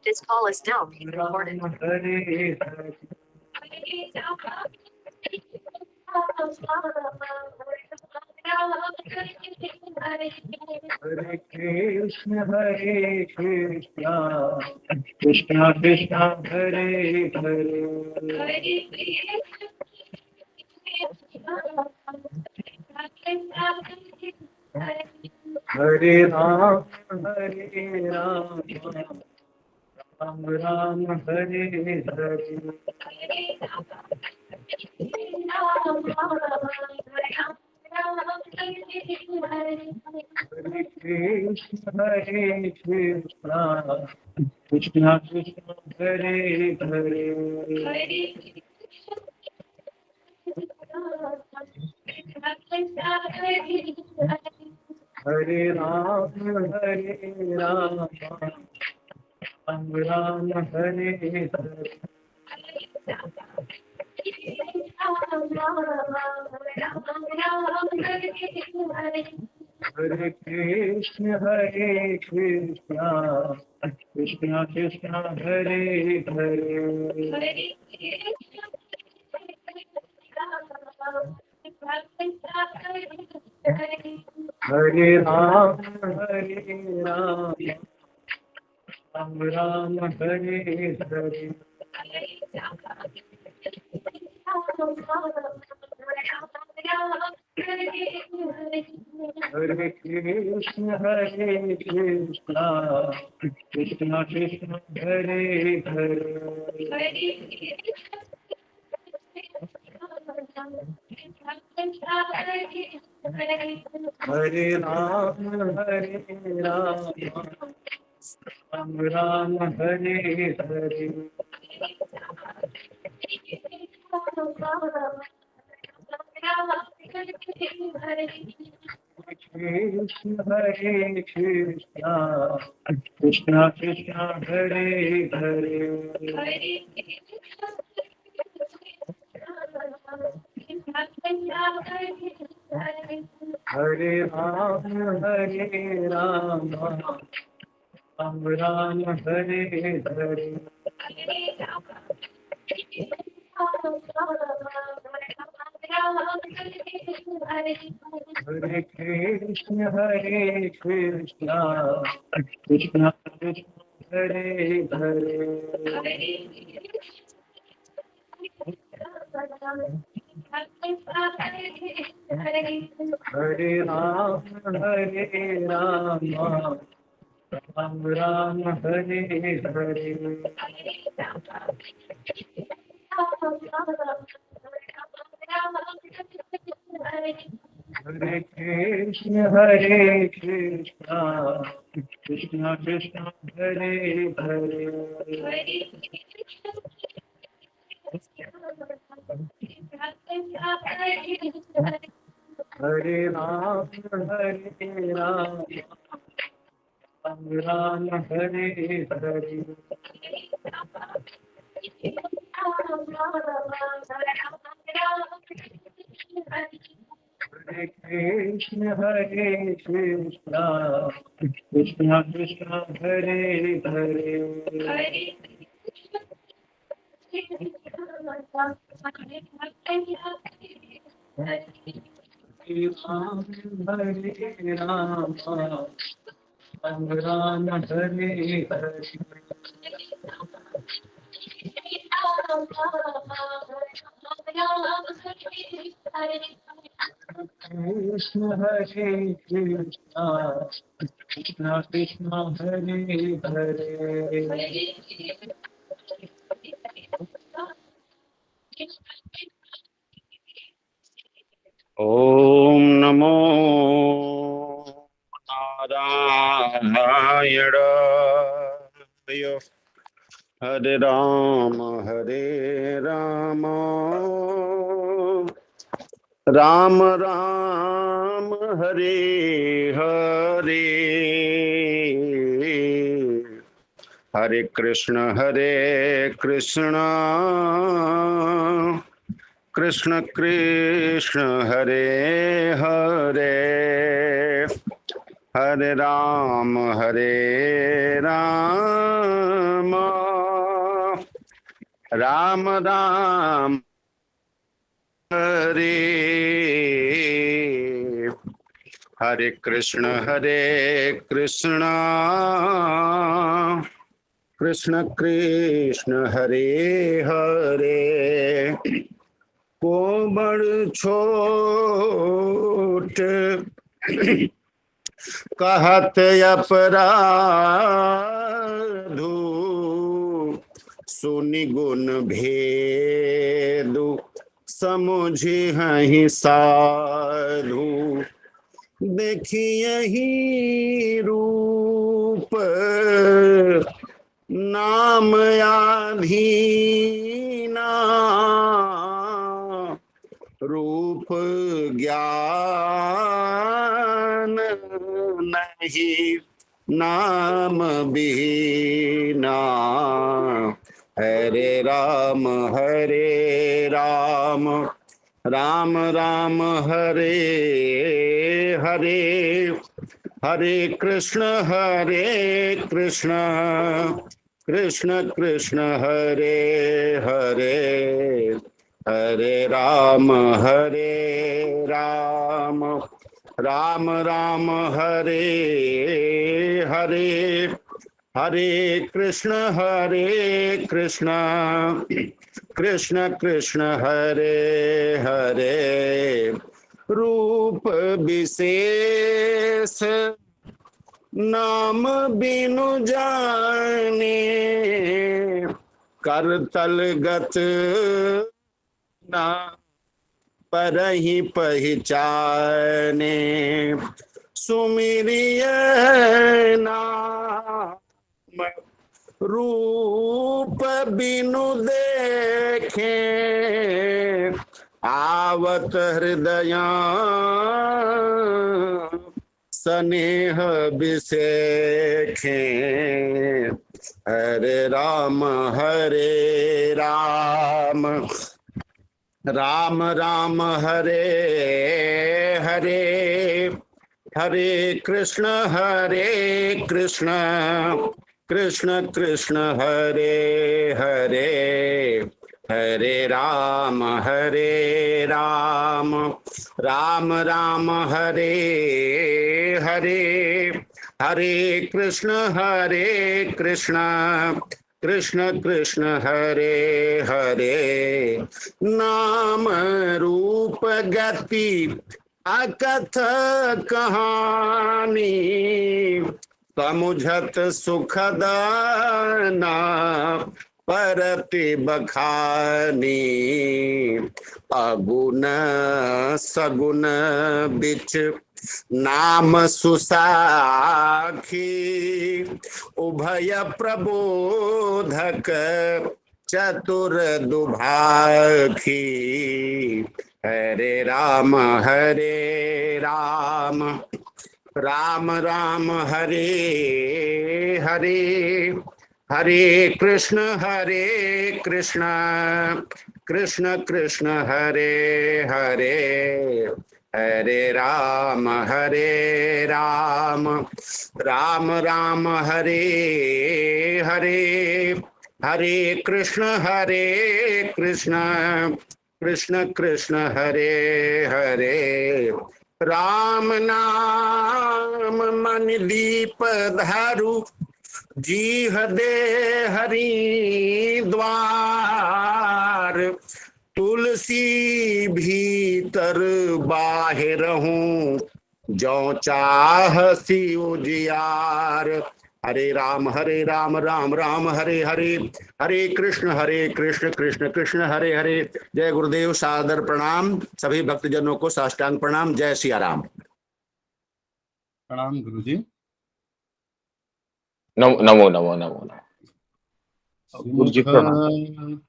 This call is now being recorded. Hare Krishna Krishna Krishna Hare Hare Hare Ram Ram Ram Hare Hare Hare Krishna Krishna Krishna Hare Hare Hare Ram Ram Ram Hare Hare Hare Krishna Krishna Krishna Hare Hare Hare Ram Ram Ram Hare Hare Hare Krishna Krishna Krishna Hare Hare Hare Ram Ram Ram Hare Hare Krishna Krishna Krishna Hare Hare Hare Ram Ram Ram Hare Hare Hare Krishna Krishna Krishna Hare Hare Hare Ram Ram Ram Hare Hare Hare Krishna Krishna Krishna Hare Hare Hare Ram Ram Hare Hare Hare Krishna Krishna Krishna Hare Hare Hare Ram Ram Ram Hare Hare Krishna Krishna Krishna Hare Hare Om Namo Narayana Hare Rama Hare Rama Rama Rama Hare Hare Hare Krishna Krishna Krishna Hare Hare Hare Rama Ram Ram Hare Hare Krishna Krishna Krishna Hare Hare कोमल छोट कहत अपराधु सुनि गुण भेदु समुझि हहि साधु देखिए ही रूप नाम आधीना रूप ज्ञान नहीं नाम बीना हरे राम राम राम हरे हरे हरे कृष्ण कृष्ण कृष्ण हरे हरे हरे राम राम राम हरे हरे हरे कृष्ण कृष्ण कृष्ण हरे हरे रूप विशेष नाम बिनु जाने करतल गत ना परहि पहचाने सुमिरिय नाम रूप बिनु देखे आवत हृदय स्नेह बिसेखे हरे राम राम राम हरे हरे हरे कृष्ण कृष्ण कृष्ण हरे हरे हरे राम राम राम हरे हरे हरे कृष्ण कृष्ण हरे हरे नाम रूप गति अकथ कहानी समुझत सुखद ना परति बखानी अगुण सगुण बिच नाम सुसाखी उभय प्रबोधक चतुर दुभाखी हरे राम राम हरे हरे हरे कृष्ण कृष्ण कृष्ण हरे हरे हरे राम राम हरे हरे हरे कृष्ण कृष्ण हरे हरे राम नाम मन दीप धारु जीह दे हरि द्वार तुलसी भीतर बाहिर हूँ जो चाहसी उजियार हरे राम राम राम हरे हरे हरे कृष्ण कृष्ण कृष्ण हरे हरे। जय गुरुदेव, सादर प्रणाम। सभी भक्तजनों को साष्टांग प्रणाम। जय सिया राम। प्रणाम गुरुजी। नमो नमो नमो नमो गुरुजी प्रणाम।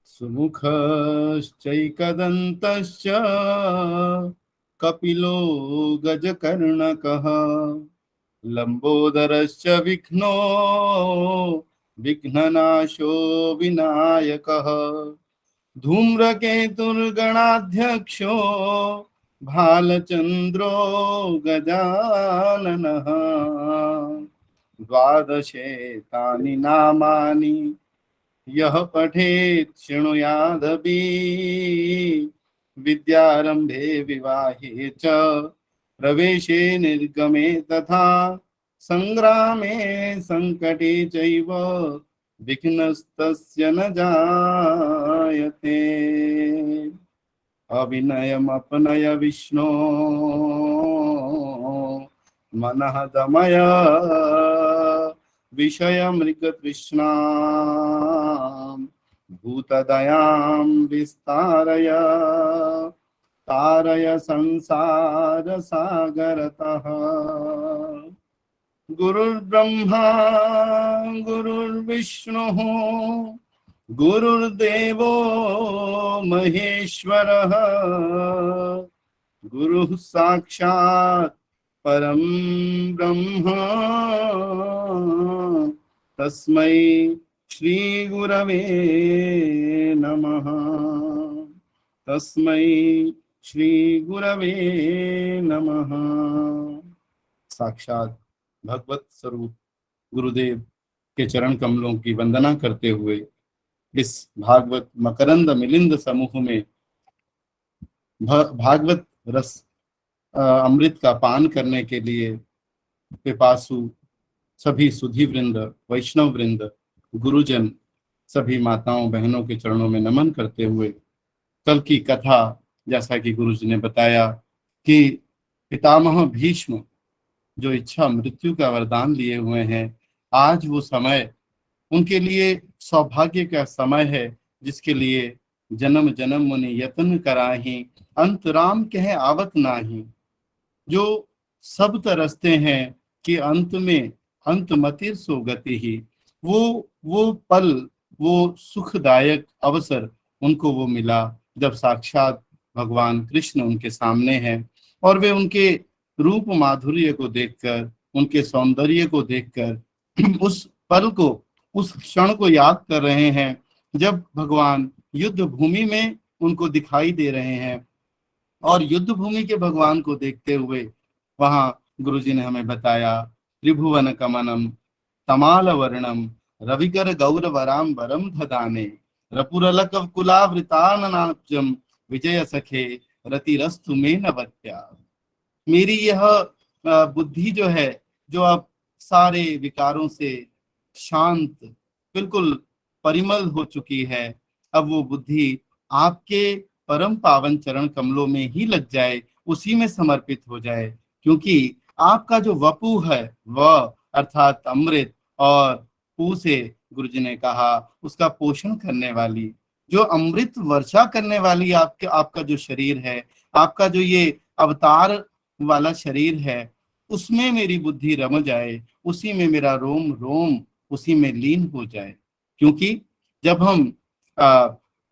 सुमुखश्चैकदन्तश्च कपिलो गजकर्णकः लंबोदरश्च विघ्नो विघ्ननाशो विनायकः धूम्रकेतुर्गणाध्यक्षो भालचन्द्रो गजाननः द्वादशेतानि नामानि यः पठेत् शृणुयादपि विद्यारम्भे विवाहे च प्रवेशे निर्गमे तथा संग्रामे संकटे चैव विघ्नस्तस्य न जायते। अविनयमपनय विष्णो मनः दमय विषयमृगतृष्णां भूतदयां विस्तारय तारय संसार सागरतः। गुरुर्ब्रह्मा गुरुर्विष्णुः गुरुर्देवो महेश्वरः गुरुः साक्षात् परं ब्रह्म तस्मै श्री गुरवे नमः। तस्मै श्री गुरवे नमः। साक्षात भगवत स्वरूप गुरुदेव के चरण कमलों की वंदना करते हुए इस भागवत मकरंद मिलिंद समूह में भागवत रस अमृत का पान करने के लिए पिपासु सभी सुधी वृंद, वैष्णव वृंद, गुरुजन, सभी माताओं बहनों के चरणों में नमन करते हुए कल की कथा, जैसा कि गुरुजी ने बताया कि पितामह भीष्म जो इच्छा मृत्यु का वरदान लिए हुए हैं, आज वो समय उनके लिए सौभाग्य का समय है, जिसके लिए जन्म जन्म मुनि यत्न कराही अंत राम कहे आवत नाही। जो सब तरसते हैं कि अंत में अंत मतिर सो गति ही, वो पल, वो सुखदायक अवसर उनको वो मिला जब साक्षात भगवान कृष्ण उनके सामने हैं और वे उनके रूप माधुर्य को देखकर, उनके सौंदर्य को देखकर उस पल को, उस क्षण को याद कर रहे हैं जब भगवान युद्ध भूमि में उनको दिखाई दे रहे हैं। और युद्ध भूमि के भगवान को देखते हुए वहां गुरुजी ने हमें बताया, त्रिभुवन कमनम तमाल वर्णम रविकर गौरवराम्बरम धदाने रपुरलक कुलावृताननाब्जम विजय सखे रतिरस्तु में नवत्या। मेरी यह बुद्धि जो है, जो अब सारे विकारों से शांत, बिल्कुल परिमल हो चुकी है, अब वो बुद्धि आपके परम पावन चरण कमलों में ही लग जाए, उसी में समर्पित हो जाए, क्योंकि आपका जो वपु है वह अर्थात अमृत, और पू से गुरुजी ने कहा उसका पोषण करने वाली, जो अमृत वर्षा करने वाली आपका जो शरीर है, आपका जो ये अवतार वाला शरीर है, उसमें मेरी बुद्धि रम जाए, उसी में मेरा रोम रोम उसी में लीन हो जाए। क्योंकि जब हम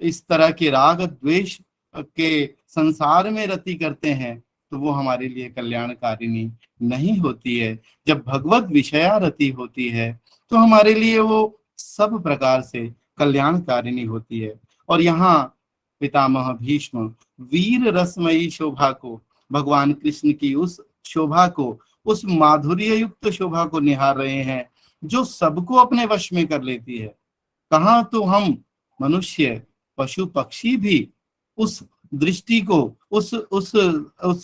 इस तरह के राग द्वेष के संसार में रति करते हैं तो वो हमारे लिए कल्याणकारिणी नहीं होती है। जब भगवत विषया रति होती है तो हमारे लिए वो सब प्रकार से कल्याणकारिणी होती है। और यहाँ पितामह भीष्म वीर रसमयी शोभा को, भगवान कृष्ण की उस शोभा को, उस माधुर्य युक्त शोभा को निहार रहे हैं जो सबको अपने वश में कर लेती है। कहाँ तो हम मनुष्य, पशु पक्षी भी उस दृष्टि को, उस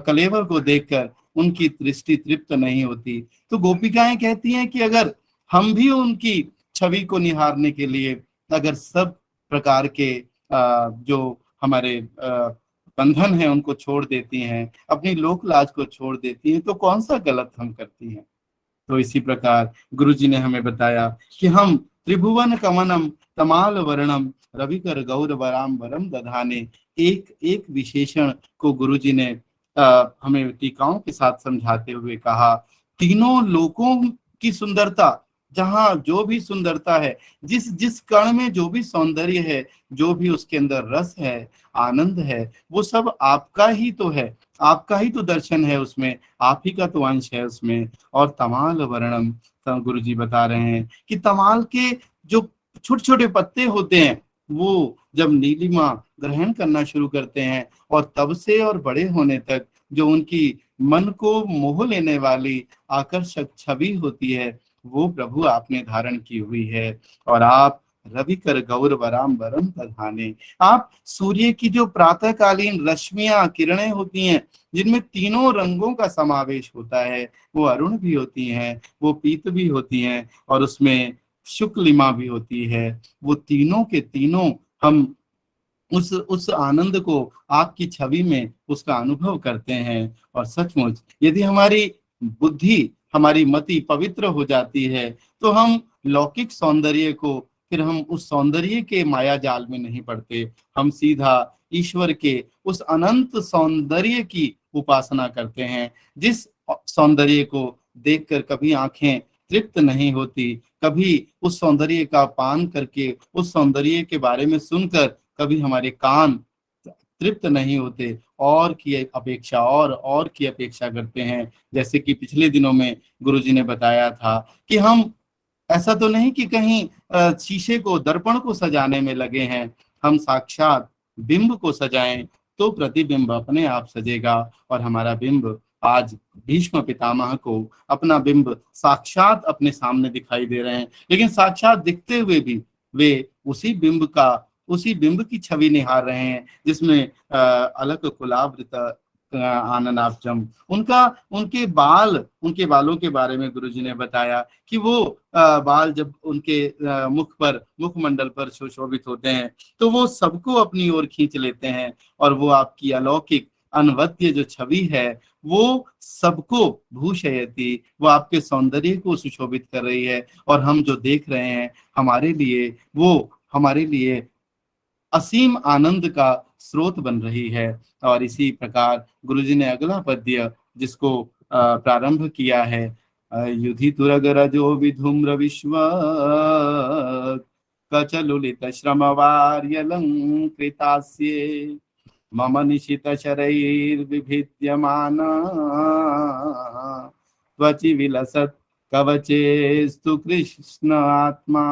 कलेवर को देखकर उनकी दृष्टि तृप्त नहीं होती। तो गोपिकाएं कहती हैं कि अगर हम भी उनकी छवि को निहारने के लिए अगर सब प्रकार के जो हमारे बंधन है उनको छोड़ देती हैं, अपनी लोक लाज को छोड़ देती हैं, तो कौन सा गलत हम करती हैं। तो इसी प्रकार गुरुजी ने हमें बताया कि हम त्रिभुवन कमनम तमाल वर्णम रविकर गौरवराम्बरम दधाने, एक एक विशेषण को गुरुजी ने हमें टीकाओं के साथ समझाते हुए कहा, तीनों लोकों की सुंदरता, जहाँ जो भी सुंदरता है, जिस जिस कण में जो भी सौंदर्य है, जो भी उसके अंदर रस है, आनंद है, वो सब आपका ही तो है, आपका ही तो दर्शन है उसमें, आप ही का तो अंश है उसमें। और तमाल वर्णम, गुरुजी बता रहे हैं कि तमाल के जो छोटे छोटे पत्ते होते हैं वो जब नीलिमा ग्रहण करना शुरू करते हैं और तब से और बड़े होने तक जो उनकी मन को मोह लेने वाली आकर्षक छवि होती है, वो प्रभु आपने धारण की हुई है। और आप रविकर गौरवराम्बरम दधाने। आप सूर्य की जो प्रातःकालीन रश्मियां किरणें होती हैं, जिनमें तीनों रंगों का समावेश होता है, वो अरुण भी होती हैं, वो पीत भी होती हैं, और उसमें शुक्लिमा भी होती है। वो तीनों के तीनों हम उस आनंद को आपकी छवि में उसका अनुभव करते हैं। और सचमुच यदि हमारी बुद्धि, हमारी मति पवित्र हो जाती है, तो हम लौकिक सौंदर्य को, फिर हम उस सौंदर्य के माया जाल में नहीं पड़ते, हम सीधा ईश्वर के उस अनंत सौंदर्य की उपासना करते हैं। जिस सौंदर्य को देखकर कभी आंखें तृप्त नहीं होती, कभी उस सौंदर्य का पान करके, उस सौंदर्य के बारे में सुनकर कभी हमारे कान तृप्त नहीं होते, और की अपेक्षा और की अपेक्षा करते हैं। जैसे कि पिछले दिनों में गुरुजी ने बताया था कि हम ऐसा तो नहीं कि कहीं शीशे को, दर्पण को सजाने में लगे हैं, हम साक्षात बिंब को सजाएं तो प्रतिबिंब अपने आप सजेगा। और हमारा बिंब आज भीष्म पितामह को अपना बिंब साक्षात अपने सामने दिखाई दे रहे हैं, लेकिन साक्षात दिखते हुए भी वे उसी बिंब की छवि निहार रहे हैं, जिसमें अलक कुलावृत आननाब्जम। उनका उनके बालों के बारे में गुरुजी ने बताया कि वो बाल जब उनके मुखमंडल पर सुशोभित होते हैं, तो वो सबको अपनी ओर खींच लेते हैं, और वो आपकी अलौकिक अनवद्य जो छवि है, वो सबको भूषयती, वो आपके सौंदर्य को सुशोभित कर रही है। और हम जो देख रहे हैं, हमारे लिए असीम आनंद का स्रोत बन रही है। और इसी प्रकार गुरुजी ने अगला पद्य जिसको प्रारंभ किया है, युधि तुरगरजो विधूम्र विश्व कचलुलित श्रमवार्यलंकृतास्ये मम निशित शरैर्विभिद्यमान त्वचि विलसत् कवचेस्तु कृष्ण आत्मा।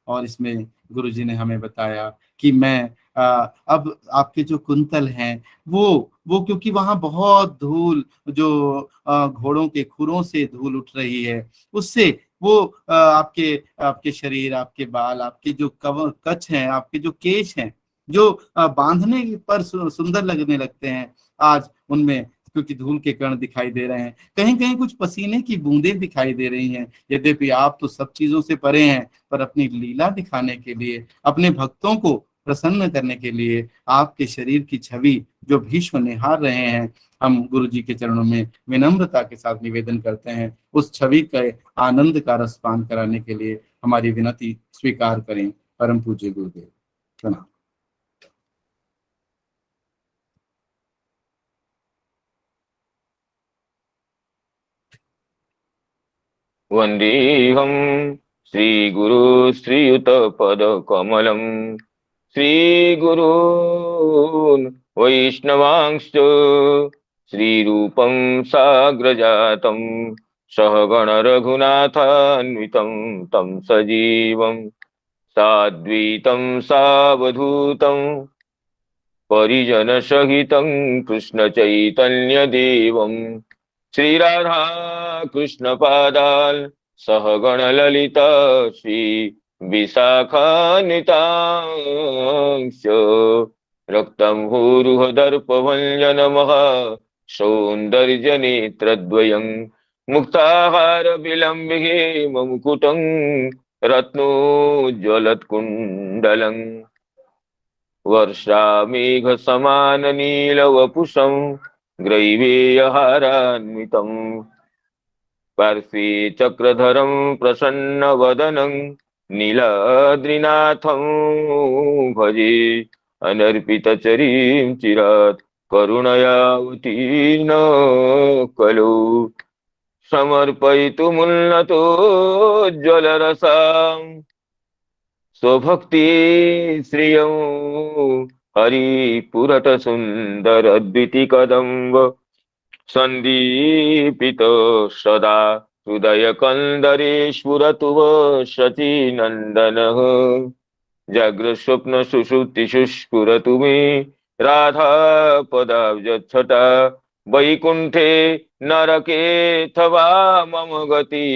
और इसमें गुरुजी ने हमें बताया कि मैं अब आपके जो कुंतल हैं, वो क्योंकि वहां बहुत धूल, जो घोड़ों के खुरों से धूल उठ रही है, उससे वो आपके आपके शरीर, आपके बाल, आपके जो कच्छ हैं, आपके जो केश हैं, जो बांधने पर सुंदर लगने लगते हैं, आज उनमें क्योंकि धूल के कण दिखाई दे रहे हैं, कहीं कहीं कुछ पसीने की बूंदें दिखाई दे रही हैं। यद्यपि आप तो सब चीजों से परे हैं, पर अपनी लीला दिखाने के लिए, अपने भक्तों को प्रसन्न करने के लिए आपके शरीर की छवि जो भीष्म निहार रहे हैं, हम गुरु जी के चरणों में विनम्रता के साथ निवेदन करते हैं, उस छवि के आनंद का रसपान कराने के लिए हमारी विनती स्वीकार करें। परम पूज्य गुरुदेव प्रणाम। वन्देऽहं श्रीगुरु श्रीयुतपदकमलं श्रीगुरून् वैष्णवांश्च श्रीरूपं साग्रजातं सहगण रघुनाथान्वितं तं सजीवं साद्वैतं सावधूतं परिजनसहितं कृष्णचैतन्यदेवं श्रीराधा कृष्णपादान् सहगण ललिता श्री विशाखान्वितांश्च रक्तं भूरुहदर्पभञ्जनमः सौन्दर्यनेत्रद्वयं मुक्ताहारविलम्बिः मुकुटं रत्नोज्ज्वलत्कुण्डलम् वर्षामेघसमाननीलवपुषं ग्रैवेयहारान्वितं पार्श्वे चक्रधरं प्रसन्नवदनं नीलाद्रिनाथं भजे अनर्पितचरीं चिरात् करुणयावतीर्न कलौ समर्पयितुमुन्नतोज्ज्वलरसाम् स्वभक्ति श्रियं हरिपुरत सुंदर द्वितीकदम्ब संदीपित सदा हृदय कंदरे स्फुरतु शचीनंदनः जाग्रस्वप्न सुषुप्तिषु स्फुरतु मे राधा पदाब्जच्छटा वैकुंठे नरके थवा मम गति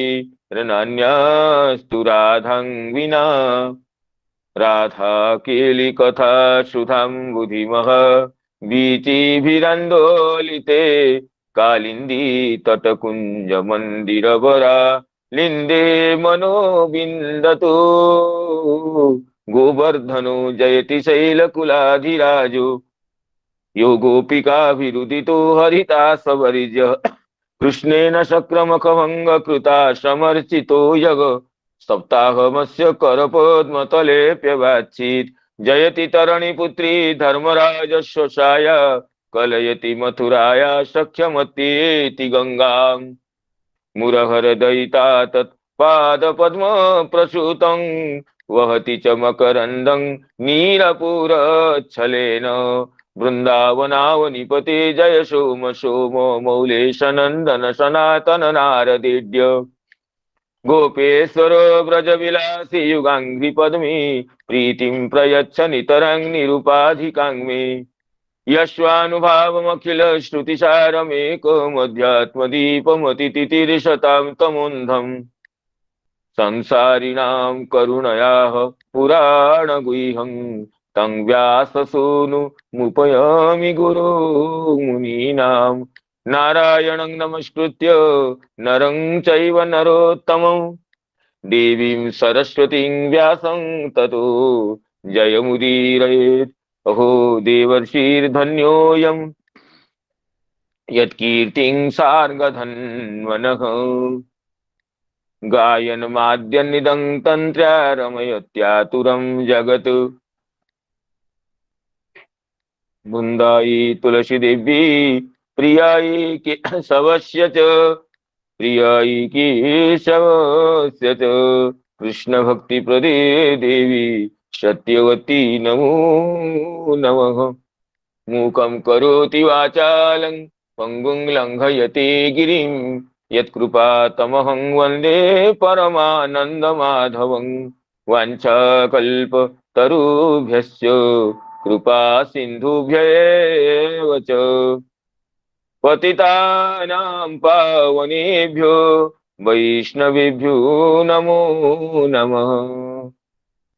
नान्यास्तु राधां विना राधा केली कथा सुधाम बुधिमः बीचिभिरन्दोलिते कालिन्दी तटकुञ्ज मन्दिरवरा लिन्दे मनो विन्दतु गोवर्धनो जयति शैलकुलाधिराजो यो गोपिकाभिरुदितो हरितासवरिजः कृष्णेन शक्रमखभङ्ग कृता समर्चितो यग सप्ताहमस्य करपद्मतलेऽप्यवाच्छीत् जयति तरणिपुत्री धर्मराजस्वशाय कलयति मथुराया सख्यमत्येति गङ्गाम् मुरहरदयिता तत्पादपद्म प्रसूतं वहति च मकरन्दं नीलपुरच्छलेन वृन्दावनावनिपते जय सोम सोम मौलेश नन्दन सनातन नारदेड्य गोपेश्वर व्रजविलासी युगाङ्घ्रि पद्मी प्रीतिं प्रयच्छ नितरां निरुपाधिकां मे यस्वानुभावमखिल श्रुतिसारमेकमध्यात्मदीपमतितितिर्षतां तमोन्धम् संसारिणां करुणयाः पुराणगुह्यं तं व्याससूनुमुपयामि गुरुमुनीनां नारायणं नमस्कृत्य नरं चैव नरोत्तमं देवीं सरस्वतीं व्यासं ततो जयमुदीरयेत्। अहो देवर्षिर्धन्योऽयं यत्कीर्तिं सार्गधन्वनः गायनमाद्यनिदं तन्त्र्या रमयत्यातुरं जगत् वृन्दायै तुलसी देवी प्रियायै केशवस्य च प्रियायै केशवस्य च कृष्ण भक्ति प्रदे देवी सत्यवती नमो नमः। मूकं करोति वाचालं पङ्गुं लङ्घयते गिरिं यत्कृपातमहं वन्दे परमानन्दमाधवं वाञ्छाकल्पतरुभ्यश्च कृपा सिन्धुभ्येव च पतितानां पावनेभ्यो वैष्णवेभ्यो नमो नमः।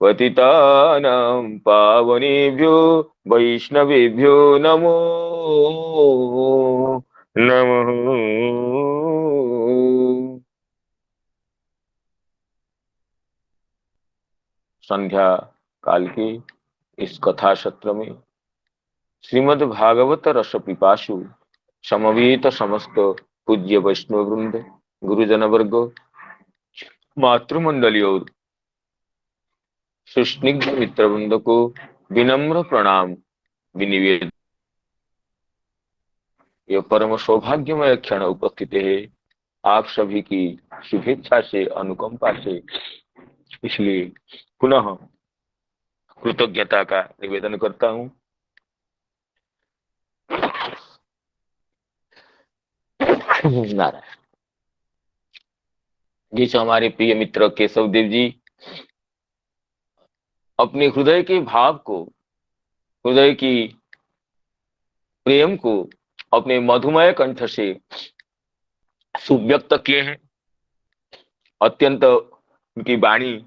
पतितानां पावनेभ्यो वैष्णवेभ्यो नमो नमः। संध्या काल के इस कथा सत्र में श्रीमद् भागवत रस पिपासु समवेत समस्त पूज्य वैष्णव वृंद, गुरुजन वर्ग, मातृमंडली और सुस्निग्ध मित्र वृंद को विनम्र प्रणाम विनिवेद। यह परम सौभाग्यमय क्षण उपस्थित है आप सभी की शुभेच्छा से, अनुकंपा से, इसलिए पुनः कृतज्ञता का निवेदन करता हूं। नारायण। जिस हमारे प्रिय मित्र केशव देव जी अपने हृदय के भाव को, हृदय की प्रेम को अपने मधुमय कंठ से सुव्यक्त किए हैं। अत्यंत उनकी वाणी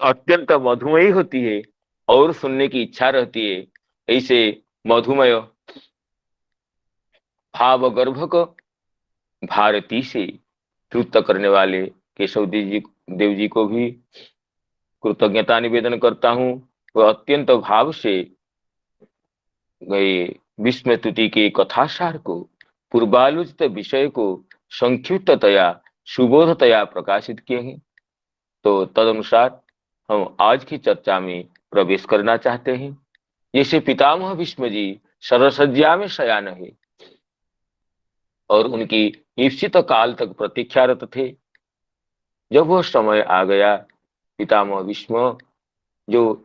अत्यंत मधुमयी होती है और सुनने की इच्छा रहती है। ऐसे मधुमय भाव गर्भक भारती से तृप्त करने वाले केशव देव जी को भी कृतज्ञता निवेदन करता हूँ। वह अत्यंत भाव से गए विस्मय स्तुति के कथासार को, पूर्वालोचित विषय को संक्षिप्ततया सुबोधतया प्रकाशित किए हैं। तो तदनुसार हम आज की चर्चा में प्रवेश करना चाहते हैं। जैसे पितामह भीष्म जी सरसज्जा में शयान है और उनकी ईप्सित काल तक प्रतीक्षारत थे। जब वह समय आ गया, पितामह भीष्म जो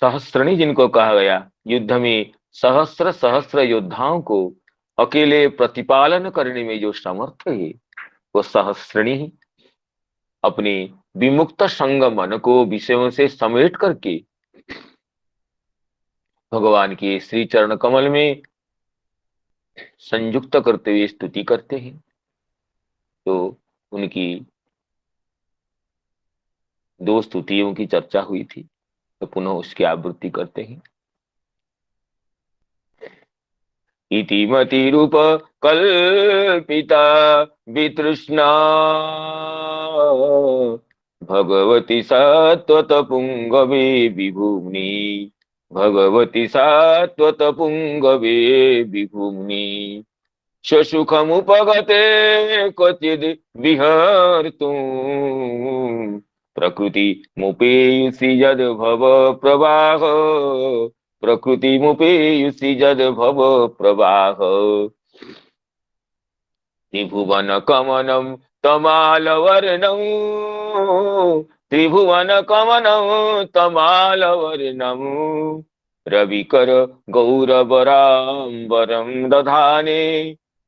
सहस्त्रणी जिनको कहा गया, युद्ध में सहस्त्र सहस्त्र योद्धाओं को अकेले प्रतिपालन करने में जो समर्थ है, वो सहस्त्रणी ही अपने विमुक्त संग मन को विषयों से समेट करके भगवान के श्री चरण कमल में संयुक्त करते हुए स्तुति करते हैं। तो उनकी 2 स्तुतियों की चर्चा हुई थी, तो पुनः उसकी आवृत्ति करते हैं। इति मति रूप कल्पिता वितृष्णा भगवती सत्वत पुंगवे विभूम्नि, भगवती सत्वत पुंगवे विभूम्नि। सुखमुपगते क्वचिद् विहर्तुम्, प्रकृति मुपेयुषि यद् भव प्रवाह, प्रकृति मुपेयुषि यद् भव प्रवाह। त्रिभुवन कमनं तमालवर्णं, त्रिभुवन कमनं तमालवर्णं, रविकर गौरवराम्बरं दधाने,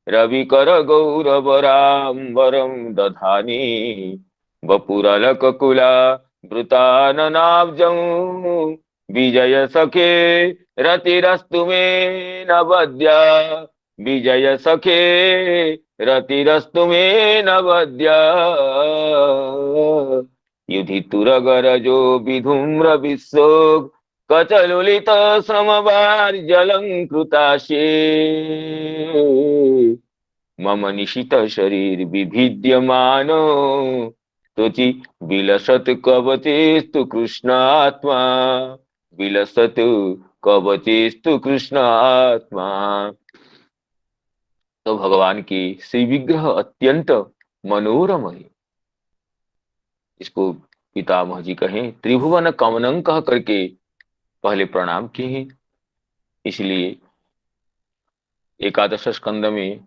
रविकर गौरवराम्बरं दधाने। वपुरलककुला वृताननाब्जं, विजय सखे रतिरस्तु मे नवद्या, विजय सखे रतिरस्तु मे नवद्या। युधितुरगरजो विधूम्र विश्वोग, कचलुलित समवार्जलंकृताशे। मम निशित शरीर विभिद्यमानो, तुचि विलसत कवचेस्तु कृष्णात्मा, विलसत कवचेस्तु कृष्णात्मा। तो भगवान के श्री विग्रह अत्यंत मनोरम है। इसको पितामह जी कहें त्रिभुवन कमनं कह करके पहले प्रणाम किए हैं। इसलिए एकादश स्कंद में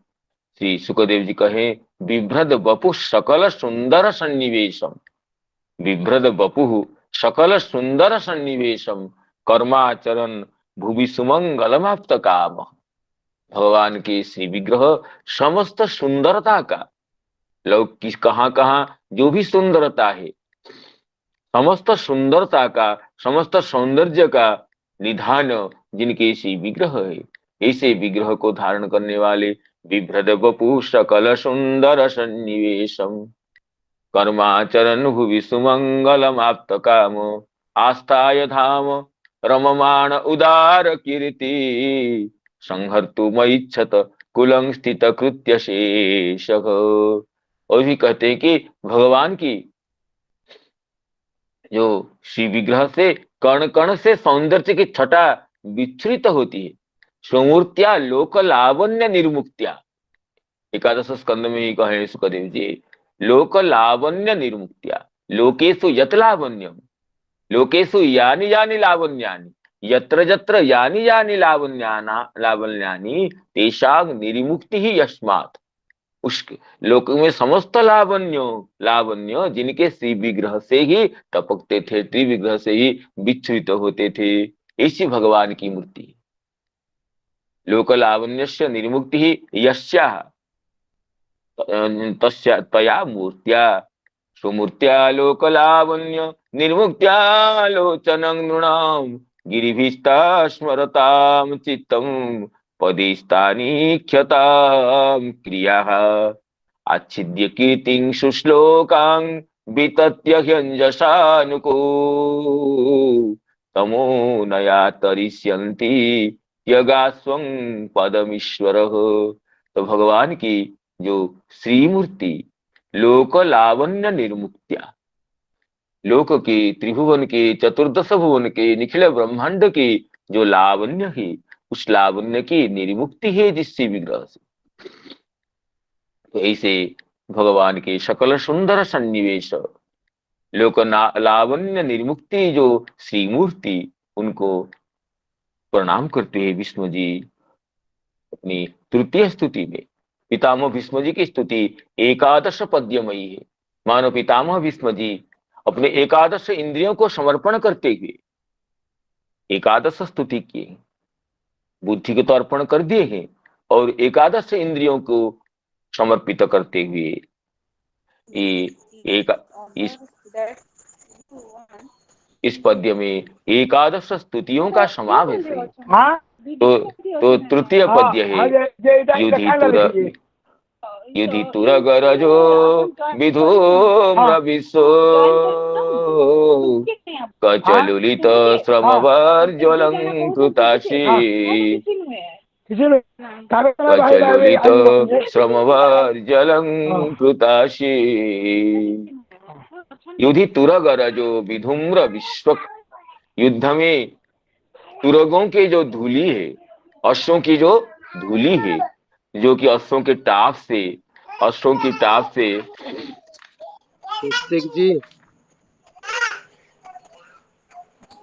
श्री सुखदेव जी कहे बिभ्रद बपु सकल सुंदर सन्निवेशम, बिभ्रद बपु सकल सुंदर सन्निवेशम, कर्माचरण भुवि सुमंगलमाप्त काम। भगवान के श्री विग्रह समस्त सुंदरता का, लौकिक कहाँ कहाँ जो भी सुंदरता है, समस्त सुंदरता का, समस्त सौंदर्य का निधान जिनके श्री विग्रह है, ऐसे विग्रह को धारण करने वाले बिभ्रद बपु सकल सुंदर सन्निवेशम, कर्माचरण भुवि सुमंगलमाप्त काम, आस्थाय धाम रममाण उदार कीर्ति, संहर्तुमैच्छत कुलं स्थित कृत्य शेषः। और भी कहते हैं कि भगवान की जो श्री विग्रह से कण कण से सौंदर्य की छटा विच्छृत होती है। स्वमूर्त्या लोक लावण्य निर्मुक्त्या, एकादश स्कंद में ही कहे सुखदेव जी, लोक लावण्य निर्मुक्त्या, लोकेषु यत् लावण्यम, लोकेषु यानि यानि लावण्यानि, यत्र यत्र यानि यानि लावण्यानि तेषां निर्मुक्ति ही यस्मात्। उस लोक में समस्त लावण्य जिनके श्री विग्रह से ही टपकते थे, त्रिविग्रह से ही विच्छृत होते थे, ऐसी भगवान की मूर्ति। लोक लावण्यस्य निर्मुक्ति ही यस्याः तस्या तया मूर्त्या, सुमूर्त्या लोक लावण्य निर्मुक्त्या लोचनं नृणां, गिरिभिस्ता स्मरतां चित्तं पदेस्तानि ख्यतां क्रियाः। आच्छिद्य कीर्तिं सुश्लोकां वितत्य ह्यञ्जसानुको, तमो नया तरिष्यन्ति यगास्वं पदमीश्वरः। तो भगवान की जो श्री मूर्ति लोक लावण्य निर्मुक्त्या, लोक के, त्रिभुवन के, चतुर्दश भुवन के, निखिल ब्रह्मांड के जो लावण्य है, उस लावण्य की निर्मुक्ति है जिससे विग्रह से। तो ऐसे भगवान के सकल सुंदर सन्निवेश, लोक लावण्य निर्मुक्ति जो श्री मूर्ति, उनको प्रणाम करते हैं विष्णु जी अपनी तृतीय स्तुति में। पितामह भीष्म जी की स्तुति एकादश पद्यमयी है। मानो पितामह भीष्म जी अपने एकादश इंद्रियों को समर्पण करते हुए एकादश स्तुति किए, बुद्धि को तो अर्पण कर दिए हैं और एकादश इंद्रियों को समर्पित करते हुए इस पद्य में एकादश स्तुतियों का समावेश है। तो तृतीय पद्य है युधितुर युधि तुरगरजो विधूम्र विश्व कचलुलित श्रमवर्ज्वलं कृताशी कचलुलित श्रमवर्ज्वलं कृताशी युधि तुरगरजो विधूम्र विश्व। युद्ध में तुरगों के जो धूली है, अश्वों की जो धूली है, जो कि अश्वों की टाप से पुस्तक जी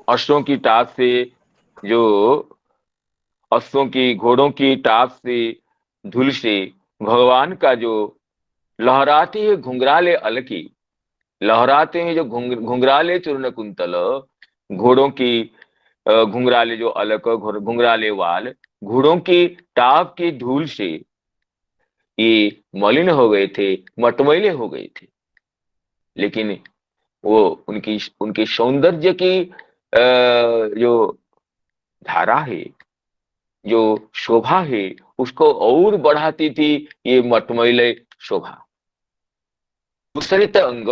अश्वों की टाप से जो अश्वों की घोड़ों की टाप से धूल से भगवान का जो लहराते हैं घुंघराले अलकी, लहराते हैं जो घुंघराले चूर्ण कुंतल, घोड़ों की घुंघराले जो अलक, घुंघराले वाल, घोड़ों की टाप की धूल से ये मलिन हो गए थे, मटमैले हो गए थे। लेकिन वो उनकी सौंदर्य की जो धारा है, जो शोभा है, उसको और बढ़ाती थी ये मटमैले शोभा। दूसरित अंग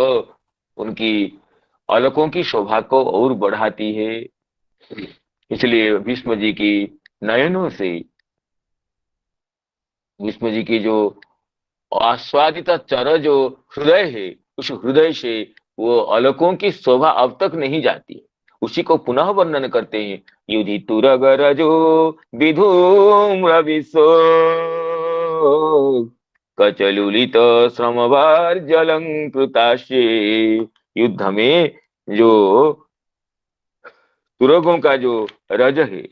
उनकी अलकों की शोभा को और बढ़ाती है। इसलिए भीष्म जी की नयनों से, भीष्म जी की जो आस्वादित चर जो हृदय है, उस हृदय से वो अलकों की शोभा अब तक नहीं जाती। उसी को पुनः वर्णन करते हैं। युधि तुरगरजो विधूम्र विश्व कचलुलित श्रमवर्ज्वलं कृताशी। युद्ध में जो तुरगों का जो रज है,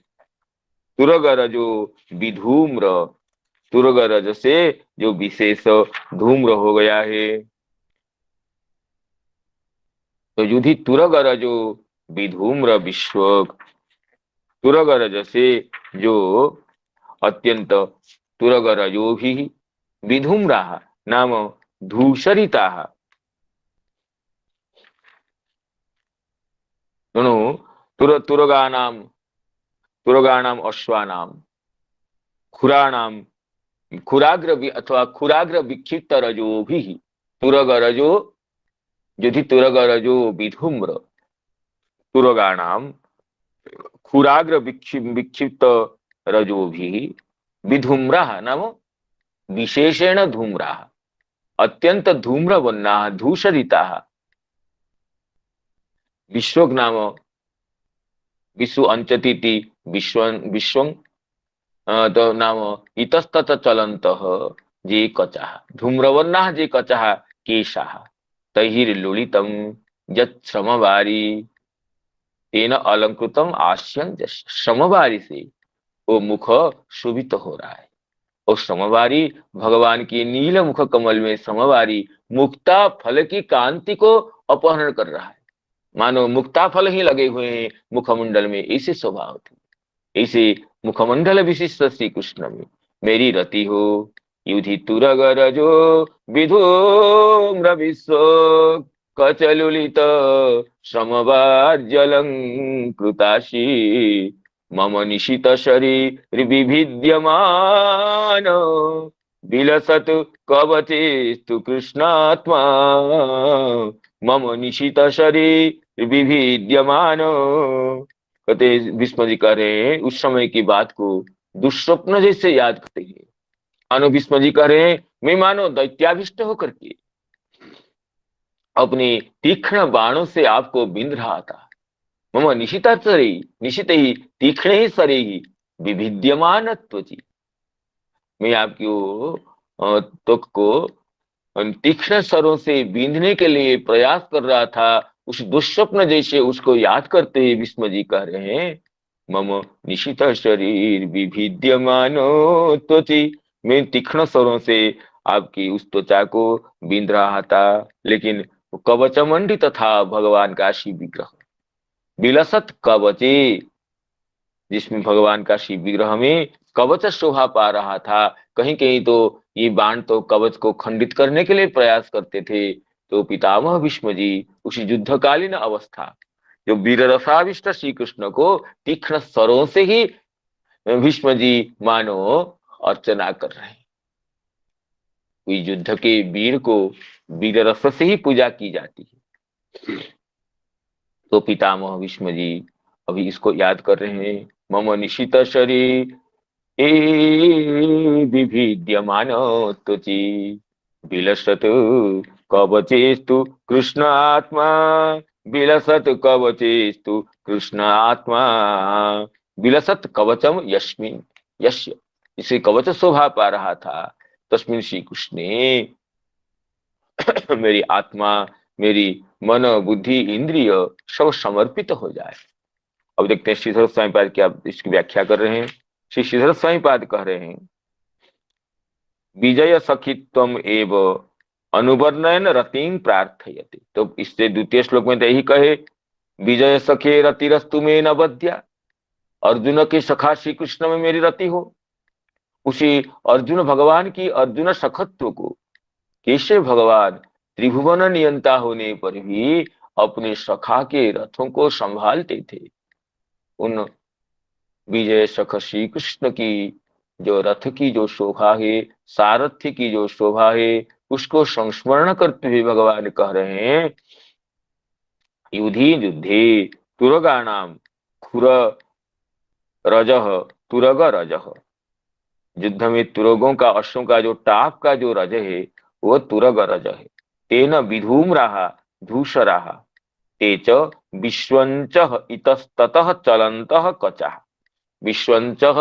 तुरग रजो विधूम्र, तुरग रज से जो विशेष धूम्र हो गया है। तो युधि तुरग रजो विधूम्र विश्व, तुरग रज से जो अत्यंत तुरग रजो भी विधूम्रा नाम धूसरिता, दोनों तुरगानाम अश्वानाम खुराणाम खुराग्र अथवा खुराग्र विक्षिप्त रजो भी तुरग रजो युधि तुरग रजो विधूम्र तुरगानाम खुराग्र विक्षिप्त रजो भी विधूम्रा नाम विशेषेण धूम्रा, अत्यंत धूम्रवर्णा धूसरिता। विश्वक नाम विश्व अंचतीति विश्वं तो नाम इतस्तत चलन्तः जे कचः धूम्रवर्णाः जे कचः केशाः तैर्लुलितं यत् श्रमवारी तेन अलंकृतम आस्यं। श्रमवारी से वो मुख शोभित हो रहा है, और श्रमवारी भगवान की नील मुख कमल में श्रमवारी मुक्ता फल की कांति को अपहरण कर रहा है। मानो मुक्ता फल ही लगे हुए हैं मुखमंडल में, ऐसे स्वभाव थे। ऐसे मुखमंडल विशिष्ट श्री कृष्ण में मेरी रति हो। युधि तुरग रजो विधूम्र विश्व कचलुलित श्रमवर्ज्वलं कृताशी मम निशित शरीर विभिद्यमान विलसत कवचेस्तु कृष्णात्मा। मम निशित शरीर विभिद्यमान, कहते भीष्म जी कह रहे हैं उस समय की बात को दुस्वप्न जैसे याद करते हैं। मानो भीष्म जी कह रहे हैं मैं मानो दैत्याभिष्ट होकर के अपने तीक्ष्ण बाणों से आपको बिंद रहा था। मम निशिता शरी निशित ही तीक्ष्ण ही शरी ही विभिद्यमान त्वचि, मैं आपकी त्वक को तीक्ष्ण स्वरों से बींधने के लिए प्रयास कर रहा था। उस दुस्वप्न जैसे उसको याद करते हुए भीष्म जी कह रहे हैं मम निशित शरीर विभिद्यमानो त्वचि, मैं तीक्ष्ण स्वरों से आपकी उस त्वचा को बींध रहा था। लेकिन कवच मंडित था भगवान का शिव विग्रह, विलसत कवचे, जिसमें भगवान का शिव विग्रह में कवच शोभा पा रहा था। कहीं कहीं तो ये बाण तो कवच को खंडित करने के लिए प्रयास करते थे। तो पितामह भीष्म जी उस युद्धकालीन अवस्था जो वीर रसाविष्ट श्री कृष्ण को तीक्ष्ण स्वरों से ही भीष्म जी मानो अर्चना कर रहे हैं। इस युद्ध के वीर को वीर रस से ही पूजा की जाती है। तो पितामह भीष्म जी अभी इसको याद कर रहे हैं। मम निशित शरीर ए विभिद्यमान तुचि विलसत कवचेस्तु कृष्ण आत्मा विलसत कवचेस्तु कृष्ण आत्मा विलसत कवचम यस्मिन यस्य, इसे कवच शोभा पा रहा था तस्मिन श्री कृष्णे मेरी आत्मा मेरी मन बुद्धि इंद्रिय सब समर्पित हो जाए। अब देखते हैं श्रीधर स्वामी पाद क्या इसकी व्याख्या कर रहे हैं। श्री श्रीधर स्वामी पाद कह रहे हैं विजय सखित्वम एव अनुवर्णयन रतिं प्रार्थयति। तो इससे द्वितीय श्लोक में तो यही कहे विजय सखे रतिरस्तु में न बध्या, अर्जुन के सखा श्री कृष्ण में मेरी रति हो। उसी अर्जुन भगवान की अर्जुन सखत्व को कैसे भगवान त्रिभुवन नियंता होने पर भी अपने सखा के रथों को संभालते थे। उन विजय सख श्री कृष्ण की जो रथ की जो शोभा है, सारथ्य की जो शोभा है, उसको संस्मरण करते हुए भगवान कह रहे हैं युधि युद्धे तुरगाणाम खुर रजह तुरग रजह, युद्ध में तुरगों का अश्वों का जो टाप का जो रज है वो तुरग रज है। तेन विधूम्राः धूसराः ते च विश्वंचः इतस्ततः चलन्तः कचाः। विश्वंचः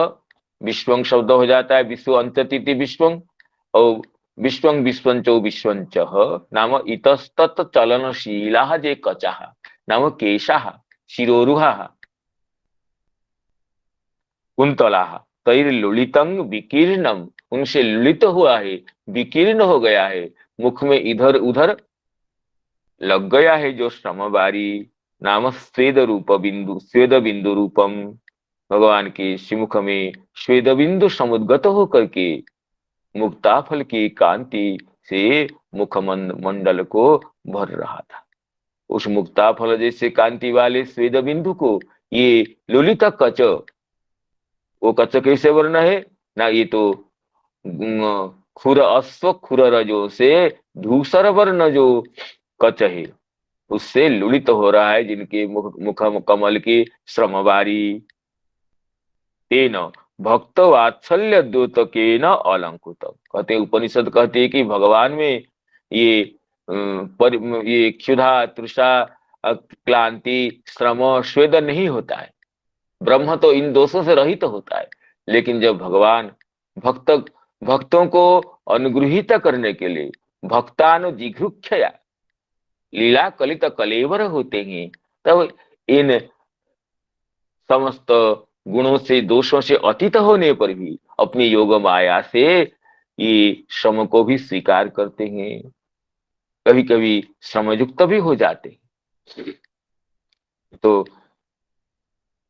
विश्वं शब्द हो जाता है विश्व अंततिथि विश्वं, और विश्वं विश्वंचो विश्वंचः नाम इतस्तत चलनशीलाः जे कचाः नाम केशाः शिरोरुहाः कुंतलाः तैर्लुलितं विकीर्णम, उनसे लुलित हुआ है विकीर्ण हो गया है, मुख में इधर उधर लग गया है जो श्रमबारी नाम स्वेद रूप बिंदु स्वेद बिंदु रूपम, भगवान के श्रीमुख में श्वेद बिंदु समुद्गत होकर के मुक्ताफल की कांति से मुख मंडल को भर रहा था। उस मुक्ताफल जैसे कांति वाले स्वेद बिंदु को ये लुलित कच, वो कच कैसे वर्ण है ना, ये तो खुर अश्व खुर रजो से धूसर वर्ण जो कच है उससे लुलित हो रहा है, जिनके मुख कमल की श्रमवारी। तेन भक्त वात्सल्य द्योतकेन अलंकृत, कहते उपनिषद कहते हैं कि भगवान में ये ये क्षुधा तृषा क्लांति श्रम स्वेद नहीं होता है। ब्रह्म तो इन दोषों से रहित होता है, लेकिन जब भगवान भक्तों को अनुगृहित करने के लिए भक्तानुजिघृक्षया लीला कलित कलेवर होते हैं, तब इन समस्त गुणों से दोषों से अतीत होने पर भी अपनी योग माया से ये श्रम को भी स्वीकार करते हैं, कभी कभी श्रमयुक्त भी हो जाते हैं। तो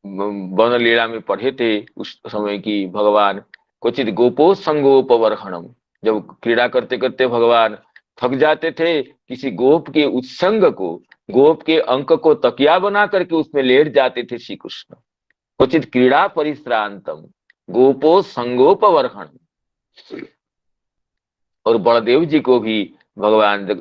वन लीला में पढ़े थे उस समय की भगवान क्वचित गोपो संगोपवर्हणम, जब क्रीड़ा करते करते भगवान थक जाते थे, किसी गोप के उत्संग को गोप के अंक को तकिया बना करके उसमें लेट जाते थे श्री कृष्ण। क्वचित क्रीड़ा परिश्रांतम गोपो संगोपवर्हण, और बलदेव जी को भी भगवान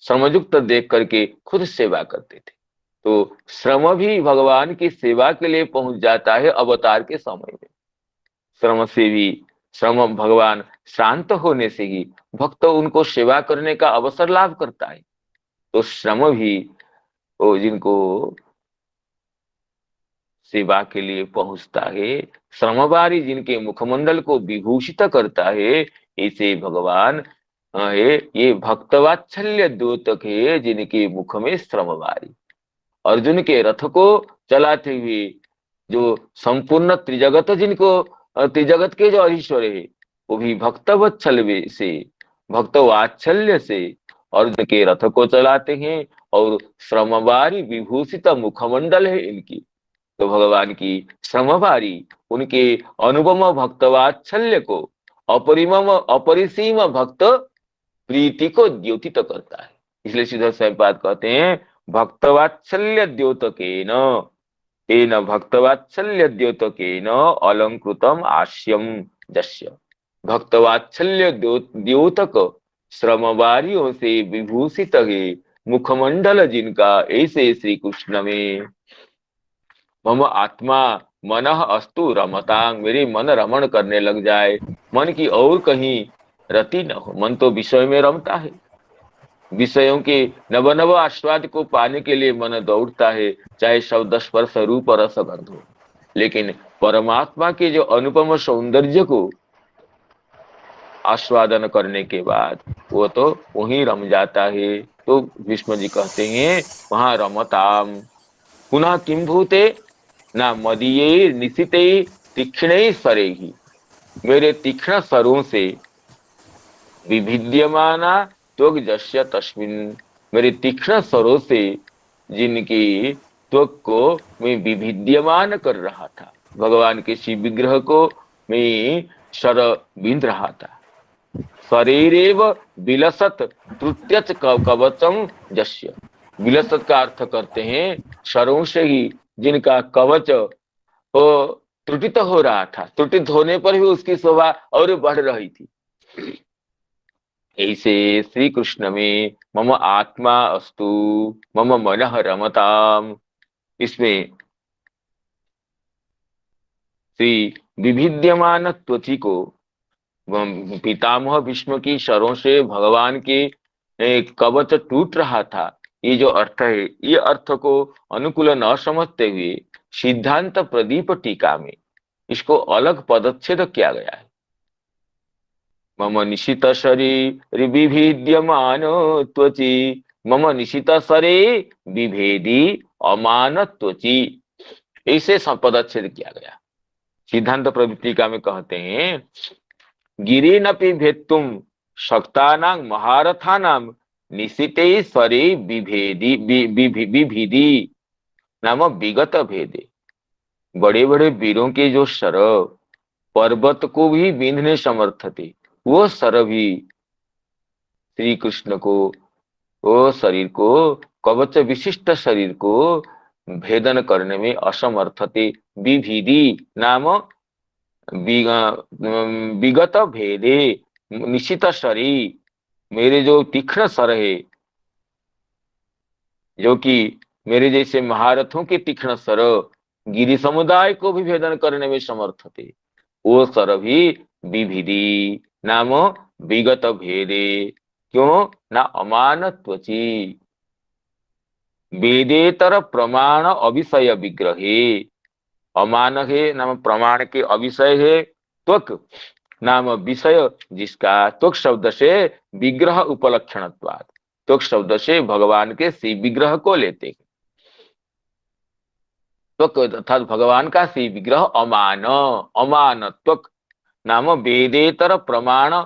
श्रमयुक्त देख करके खुद सेवा करते थे। तो श्रम भी भगवान की सेवा के लिए पहुंच जाता है अवतार के समय में। श्रम से भी श्रम भगवान शांत होने से ही भक्त उनको सेवा करने का अवसर लाभ करता है। तो श्रम भी वो जिनको सेवा के लिए पहुंचता है, श्रमवारी जिनके मुखमंडल को विभूषित करता है, ऐसे भगवान है ये भक्तवात्सल्य द्योतक है जिनके मुख में श्रमवारी। अर्जुन के रथ को चलाते हुए जो संपूर्ण त्रिजगत जिनको त्रिजगत के जो ईश्वर है वो भी भक्तवत्सल से भक्त वात्सल्य से अर्जुन के रथ को चलाते हैं, और श्रमवारी विभूषित मुखमंडल है इनकी। तो भगवान की श्रमवारी उनके अनुपम भक्तवात्सल्य को अपरिसीम भक्त प्रीति को द्योतित करता है। इसलिए श्रीधर स्वामीपाद कहते हैं भक्तवात्सल्य द्योतकेन तेन भक्तवात्सल्य द्योतकेन अलंकृतम आस्यम जस्य। भक्तवात्सल्य द्योतक श्रमवारियों से विभूषित है मुखमंडल जिनका, ऐसे श्री कृष्ण में मम आत्मा मन अस्तु रमतांग, मेरे मन रमण करने लग जाए, मन की और कहीं रति न हो। मन तो विषय में रमता है, विषयों के नव नव आस्वाद को पाने के लिए मन दौड़ता है, चाहे शब्द स्पर्श रूप रस गंध हो। लेकिन परमात्मा के जो अनुपम सौंदर्य को आस्वादन करने के बाद वो तो वहीं रम जाता है। तो भीष्म जी कहते हैं वहां रमताम पुनः किम भूते ना मदीये निशिते तीक्ष्णे सरे ही, मेरे तीक्ष्ण सरों से विभिद्यमाना त्वग जस्य तस्मिन, मेरे तीक्ष्ण सरों से जिनकी त्वग को मैं विभिद्यमान कर रहा था, भगवान के शिव विग्रह को मैं सर बिंद रहा था। शरीरेव विलसत तृत्यच कवचम जस्य, विलसत का अर्थ करते हैं सरों से ही जिनका कवच वो त्रुटित हो रहा था, त्रुटित होने पर भी उसकी शोभा और बढ़ रही थी। ऐसे श्री कृष्ण में मम आत्मा अस्तु मम मनः रमताम, इसमें श्री विभिद्यमान त्वची को पितामह भीष्म की शरों से भगवान के कवच टूट रहा था, ये जो अर्थ है, ये अर्थ को अनुकूल न समझते हुए सिद्धांत प्रदीप टीका में इसको अलग पदच्छेद किया गया है। मम निशित शरीर विभिद्यमान त्वची, मम निशित शरीर विभेदी अमान त्वची, ऐसे पदच्छेद किया गया। सिद्धांत प्रदीप टीका में कहते हैं गिरेनपि भेत्तुम शक्तानां महारथानां निशिते स्वरे विभेदी विभिदी नाम विगत भेदे, बड़े बड़े वीरों के जो सर पर्वत को भी बींधने समर्थ थे, वो सर भी श्री कृष्ण को, वो शरीर को, कवच विशिष्ट शरीर को भेदन करने में असमर्थ थे। विभिदी नाम विगत भेदे, निश्चित शरीर, मेरे जो तीक्ष्ण सर है, जो कि मेरे जैसे महारथों के तीक्ष्ण सर गिरि समुदाय को भी भेदन करने में समर्थ थे, वो सर भी विभिदी नाम विगत भेदे, क्यों ना अमान त्वची, वेदेतर प्रमाण अविषय विग्रहे, अमान है नाम प्रमाण के अविषय है, त्वक नाम विषय जिसका, त्वक शब्द से विग्रह उपलक्षणत्वात्, त्वक शब्द से भगवान के शिव विग्रह को लेते हैं। त्वक अर्थात भगवान का शिव विग्रह अमान, अमान त्वक नाम वेदेतर प्रमाण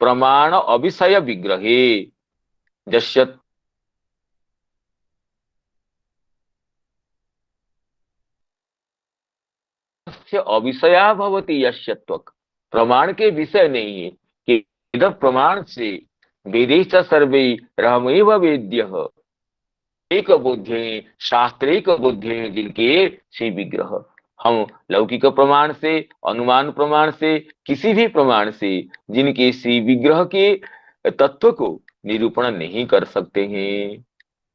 प्रमाण अविषय विग्रहे जस्य अविषया भवति यस्य त्वक, प्रमाण के विषय नहीं है कि इधर प्रमाण से वेदेश सर्वे रहमेव वेद्यः, एक बुद्धि शास्त्रिक बुद्धि जिनके श्री विग्रह, हम लौकिक प्रमाण से, अनुमान प्रमाण से, किसी भी प्रमाण से जिनके श्री विग्रह के तत्व को निरूपण नहीं कर सकते हैं।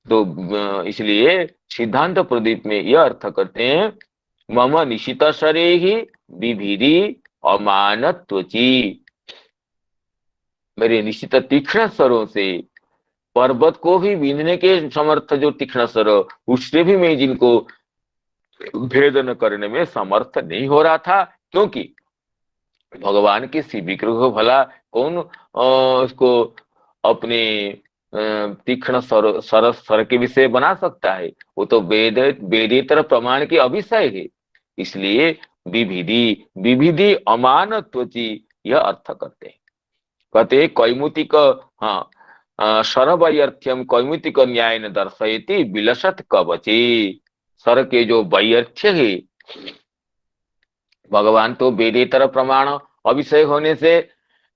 तो इसलिए सिद्धांत प्रदीप में यह अर्थ करते हैं मम निशित शरीहि विभिदी अमान त्वची, मेरे निश्चित तीक्ष्ण स्वरों से पर्वत को भी बींधने के समर्थ जो तीक्ष्ण स्वर, उससे भी मैं जिनको भेदन करने में समर्थ नहीं हो रहा था, क्योंकि भगवान के शिव विग्रह को भला कौन उसको अपने तीक्ष्ण सर के विषय बना सकता है, वो तो वेदेतर प्रमाण के अविषय है। इसलिए विभिदी विभिदी अमान त्वची यह अर्थ करते हैं। कहते कैमुतिक, हाँ शरवैर्थ्यम कैमुतिक न्याय न दर्शयति विलसत कवचे, सर के जो वैर्थ्य है, भगवान तो वेदेतर प्रमाण अविषय होने से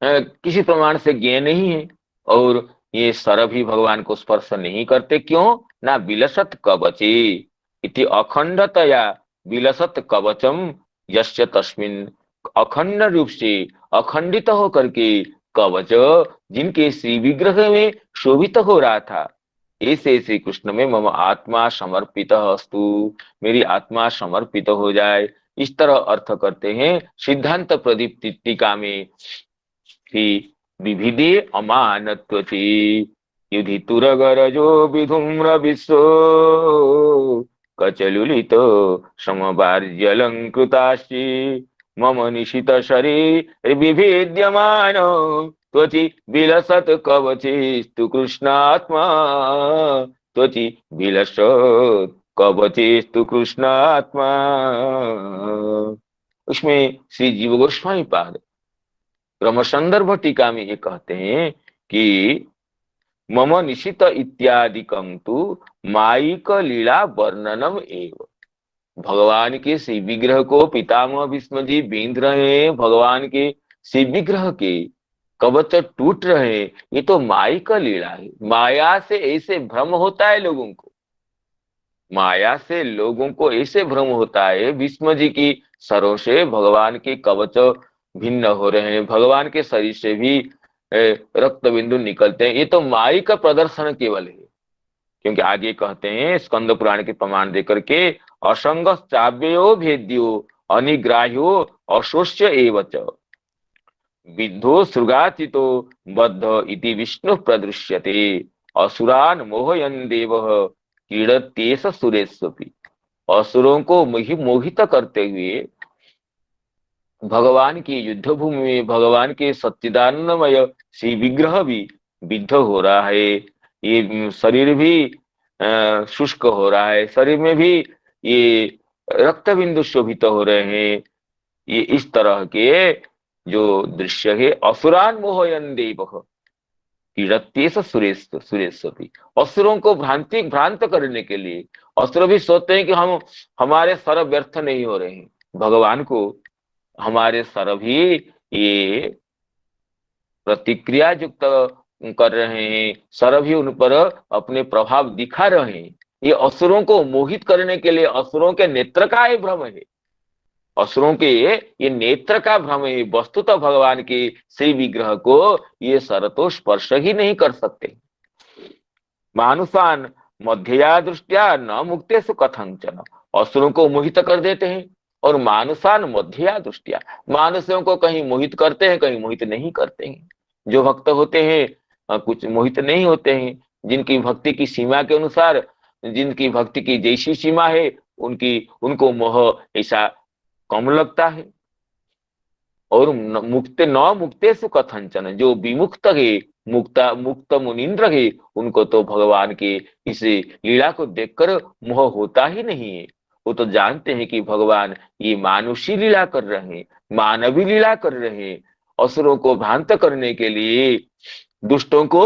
किसी प्रमाण से ज्ञ नहीं है, और ये सर भी भगवान को स्पर्श नहीं करते, क्यों ना विलसत कवचे इति अखंडतया विलसत कवचम यस्य तस्मिन, अखंड रूप से अखंडित होकर के कवच जिनके श्री विग्रह में शोभित हो रहा था, ऐसे श्री कृष्ण में मम आत्मा समर्पित अस्तु, मेरी आत्मा समर्पित हो जाए। इस तरह अर्थ करते हैं सिद्धांत प्रदीप टीका में कि विविधे अमानत्वति युधि तुरगरजो विधूम्र विश्व कचलुलितो समवार्यलंकृताश्चि मम निशित शरीर विभेद्यमान त्वचि विलसत कवचेस्तु कृष्णात्मा, त्वचि विलसत कवचेस्तु कृष्णात्मा। उसमें श्री जीव गोस्वामी पाद क्रम संदर्भ टीका में ये कहते हैं कि मम निशित इत्यादिकं तु मायिक लीला वर्णनम एव। भगवान के शिव विग्रह को पितामह भीष्म जी बींध रहे हैं, भगवान के शिव विग्रह के कवच टूट रहे हैं, ये तो मायिक लीला है। माया से ऐसे भ्रम होता है लोगों को, माया से लोगों को ऐसे भ्रम होता है। भीष्म जी की सरों से भगवान के कवच भिन्न हो रहे हैं, भगवान के शरीर से भी रक्त बिंदु निकलते हैं, ये तो माई का प्रदर्शन केवल है। क्योंकि आगे कहते हैं स्कंद पुराण के प्रमाण देकर के असंग चाव्यो भेद्यो अनिग्राह्यो अशोष्य एवच विद्धो सृगाचितो बद्ध इति विष्णु प्रदृश्यते असुरान मोहयन देवः क्रीडत्येष सुरेष्वपि। असुरों को मोहित करते हुए भगवान की युद्ध भूमि में भगवान के सच्चिदानंदमय श्री विग्रह भी विद्ध हो रहा है, ये शरीर भी शुष्क हो रहा है, शरीर में भी ये रक्त बिंदु शोभित हो रहे हैं। ये इस तरह के जो दृश्य है, असुरान मोहयन देवः क्रीडत्येष सुरेष्वपि। असुरों को भ्रांत करने के लिए असुर भी सोचते हैं कि हम हमारे सर व्यर्थ नहीं हो रहे हैं, भगवान को हमारे सर भी ये प्रतिक्रिया युक्त कर रहे हैं, सर भी उन पर अपने प्रभाव दिखा रहे हैं। ये असुरों को मोहित करने के लिए असुरों के नेत्र का ही भ्रम है, असुरों के ये नेत्र का भ्रम है। वस्तुतः भगवान के श्री विग्रह को ये सर तो स्पर्श ही नहीं कर सकते। मानुषान मध्यया दृष्टिया न मुक्तेषु कथंचन, असुरों को मोहित कर देते हैं और मानुषान मध्यया दृष्टिया, मानुषों को कहीं मोहित करते हैं, कहीं मोहित नहीं करते हैं। जो भक्त होते हैं कुछ मोहित नहीं होते हैं, जिनकी भक्ति की सीमा के अनुसार, जिनकी भक्ति की जैसी सीमा है उनको मोह ऐसा कम लगता है। और मुक्तेषु कथंचन, जो विमुक्त है, मुक्त मुनीन्द्र है, उनको तो भगवान के इस लीला को देखकर मोह होता ही नहीं है। वो तो जानते हैं कि भगवान ये मानुषी लीला कर रहे हैं, मानवी लीला कर रहे हैं। असुरों को भ्रांत करने के लिए, दुष्टों को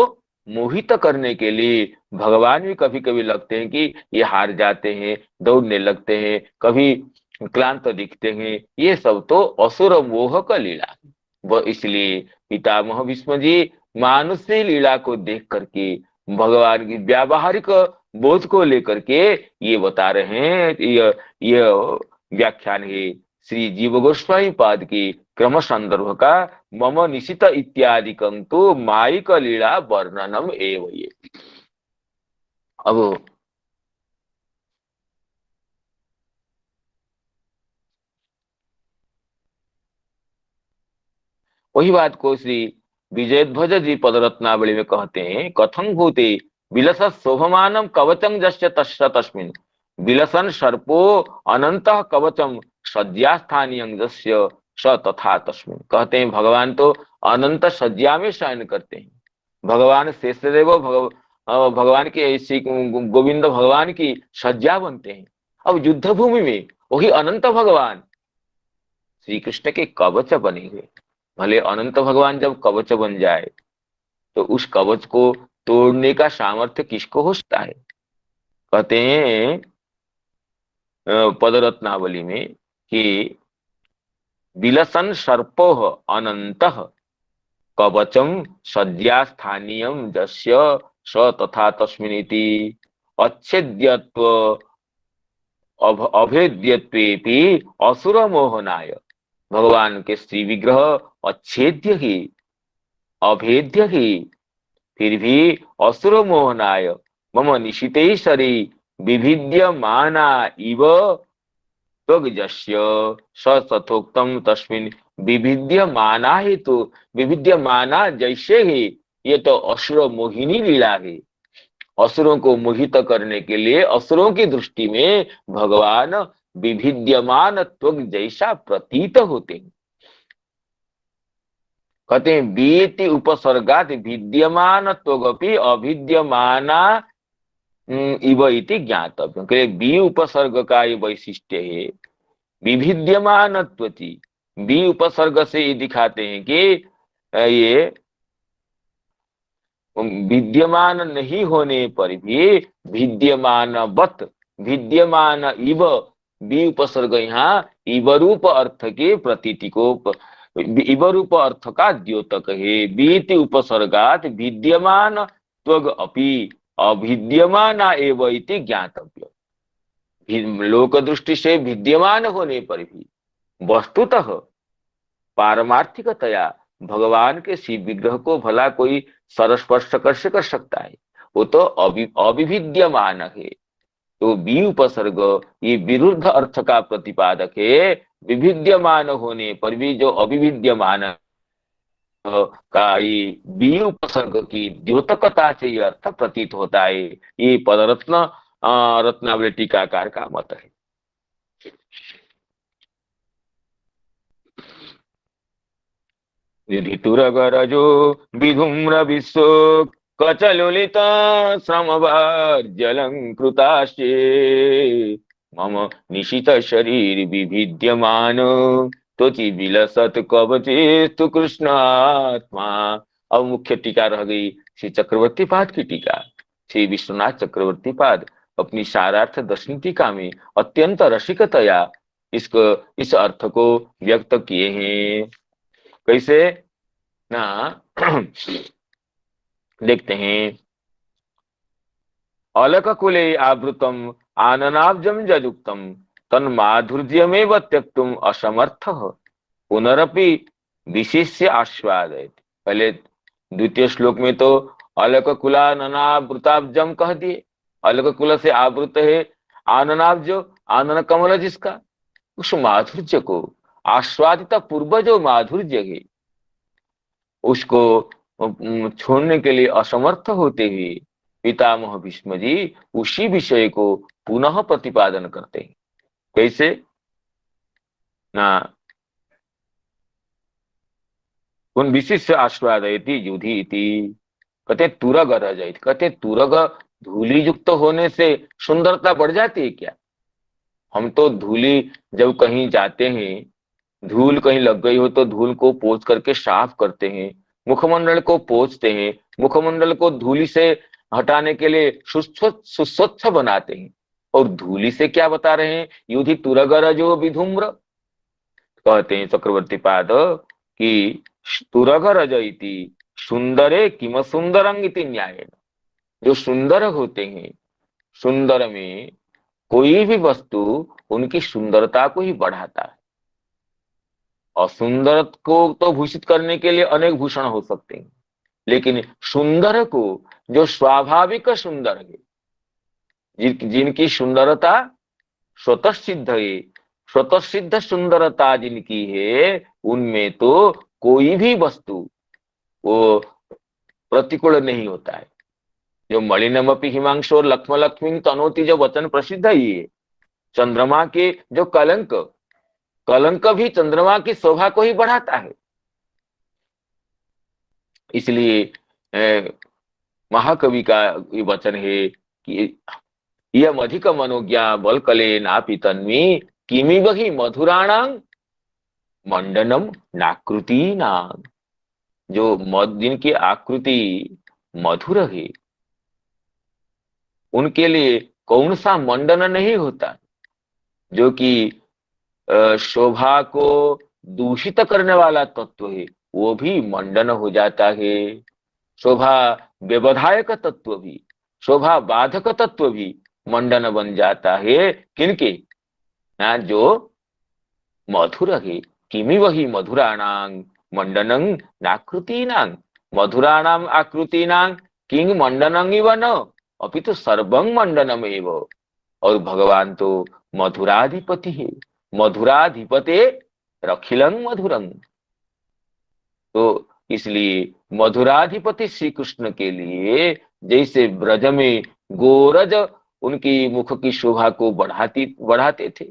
मोहित करने के लिए भगवान भी कभी कभी लगते हैं कि ये हार जाते हैं, दौड़ने लगते हैं, कभी क्लांत दिखते हैं। ये सब तो असुर मोह का लीला है। वह इसलिए पितामह भीष्म जी मानुषी लीला को देख करके भगवान की व्यावहारिक बोध को लेकर के ये बता रहे हैं। यह व्याख्यान है श्री जीव गोस्वामी पाद की क्रम संदर्भ का मम निशित इत्यादिकं तो मायिक लीला वर्णनम एव। ये अब वही बात को श्री विजयध्वज जी पदरत्नावली में कहते हैं, कथं भूते विलसत् शोभमानं कवचं जस्य तस्य तस्मिन् विलसन सर्पो अनंतः कवचम सज्जास्थानीयं जस्य स तथा तस्मिन्। कहते हैं भगवान तो अनंत सज्जा में शयन करते हैं। भगवान शेषदेव भगवान के श्री गोविंद भगवान की सज्जा बनते हैं। अब युद्ध भूमि में वही अनंत भगवान श्री कृष्ण के कवच बने हुए। भले अनंत भगवान जब कवच बन जाए तो उस कवच को तोड़ने का सामर्थ्य किसको हो सकता है। कहते हैं पदरत्नावली में कि विलसन सर्पो अनंतः कवचम सज्जास्थानीयं जस्य स तथा तस्मिनिति अच्छेद्यत्व अभेद्यत्वेपि असुर मोहनाय। भगवान के श्री विग्रह अच्छेद्य ही, अभेद्य ही, फिर भी असुर मोहनाय मम निशिते शरी विभिद्यमाना इव त्वग्जस्य स तथोक्तम तस्मिन् विभिद्यमाना ही, तो विभिद्यमाना जैसे ही, ये तो असुर मोहिनी लीला है। असुरों को मोहित करने के लिए असुरों की दृष्टि में भगवान विभिद्यमान त्वग जैसा प्रतीत होते हैं। कहते हैं बीति उपसर्गात विद्यमान त्वगपि अभिद्यमाना इव इति ज्ञातव्य। बी उपसर्ग का ये वैशिष्ट्य है विभिद्यमान त्वति। बी उपसर्ग से ये दिखाते हैं कि ये विद्यमान नहीं होने पर भी विद्यमानवत, विद्यमान इव, बी उपसर्ग यहाँ इवरूप अर्थ के प्रतीति को, इवरूप अर्थ का द्योतक है। बीति उपसर्गात विद्यमान त्वग अपि अविद्यमान एव इति ज्ञातव्य। लोक दृष्टि से विद्यमान होने पर भी वस्तुतः पारमार्थिकतया भगवान के शिव विग्रह को भला कोई सरस्पर्श कैसे कर सकता है? वो तो अविभिद्यमान है। तो बी उपसर्ग ये विरुद्ध अर्थ का प्रतिपादक है। विभिद्यमान होने पर भी जो अविभिद्यमान का ये बी उपसर्ग की द्योतकता से ये अर्थ प्रतीत होता है। ये पदरत्न रत्नावली टीकाकार का मत है। विधितुरगरजो विधूम्र विश्व कचलुलित श्रमभार्जलंकृताश्चे मम निशित शरीर विभिद्यमान त्वचि विलसत कवचेस्तु कृष्णात्मा। अब मुख्य टीका रह गई श्री चक्रवर्ती पाद की टीका। श्री विश्वनाथ चक्रवर्ती पाद अपनी सारार्थ दर्शन टीका में अत्यंत रसिकतया इस अर्थ को व्यक्त किए हैं। कैसे ना देखते हैं। अलककुले आवृतम आननाब्जम जजुक्तम तन्माधुर्यमेव त्यक्तुम असमर्थः पुनरपि विशिष्य आस्वादयति। पहले द्वितीय श्लोक में तो अलककुलाननावृताब्जम कह दिए। अलककुल से आवृत है आननाब्ज, आनन कमल जिसका, उस माधुर्य को आस्वादित पूर्व जो माधुर्य है उसको छोड़ने के लिए असमर्थ होते हुए पितामह भीष्म जी उसी विषय को पुनः प्रतिपादन करते हैं। कैसे ना उन विशिष्ट आस्वादयति युधि इति। कहते तुरग रह जाए, कहते तुरग धूली युक्त होने से सुंदरता बढ़ जाती है क्या? हम तो धूली जब कहीं जाते हैं, धूल कहीं लग गई हो तो धूल को पोंछ करके साफ करते हैं, मुखमंडल को पोंछते हैं, मुखमंडल को धूली से हटाने के लिए सुस्वच्छ बनाते हैं। और धूली से क्या बता रहे हैं? युधि तुरगर जो विधूम्र। कहते हैं चक्रवर्ती पाद कि तुरगर जयति सुंदरे किम सुंदरंग इति न्याय। जो सुंदर होते हैं, सुंदर में कोई भी वस्तु उनकी सुंदरता को ही बढ़ाता है। असुंदर को तो भूषित करने के लिए अनेक भूषण हो सकते हैं, लेकिन सुंदर को, जो स्वाभाविक सुंदर है, जिनकी सुंदरता स्वतः सिद्ध है, स्वतः सिद्ध सुंदरता जिनकी है, उनमें तो कोई भी वस्तु वो प्रतिकूल नहीं होता है। जो मलिनमपि हिमांशोर लक्ष्म लक्ष्मी तनोति, जो वचन प्रसिद्ध ही है। चंद्रमा के जो कलंक, कलंक भी चंद्रमा की शोभा को ही बढ़ाता है। इसलिए महाकवि का ये वचन है कि यह अधिक मनोज्ञा बलकले नापि तन्वी किमि वही मधुराणां मंडनम नाकृति नाम। जो जिनकी आकृति मधुर है उनके लिए कौन सा मंडन नहीं होता। जो कि शोभा को दूषित करने वाला तत्व है वो भी मंडन हो जाता है। शोभा व्यवधायक तत्व भी, शोभा बाधक तत्व भी मंडन बन जाता है। किनके? ना जो मधुर है। किमि वही मधुराणां मंडनं नाकृतीनां। मधुराणाम आकृतिनां किंग मंडनम इव न अभी तो सर्वं मंडनम एव। और भगवान तो मधुराधिपति है, मधुराधिपते रखिलं मधुरं। तो इसलिए मधुराधिपति श्री कृष्ण के लिए जैसे ब्रज में गोरज उनकी मुख की शोभा को बढ़ाते थे,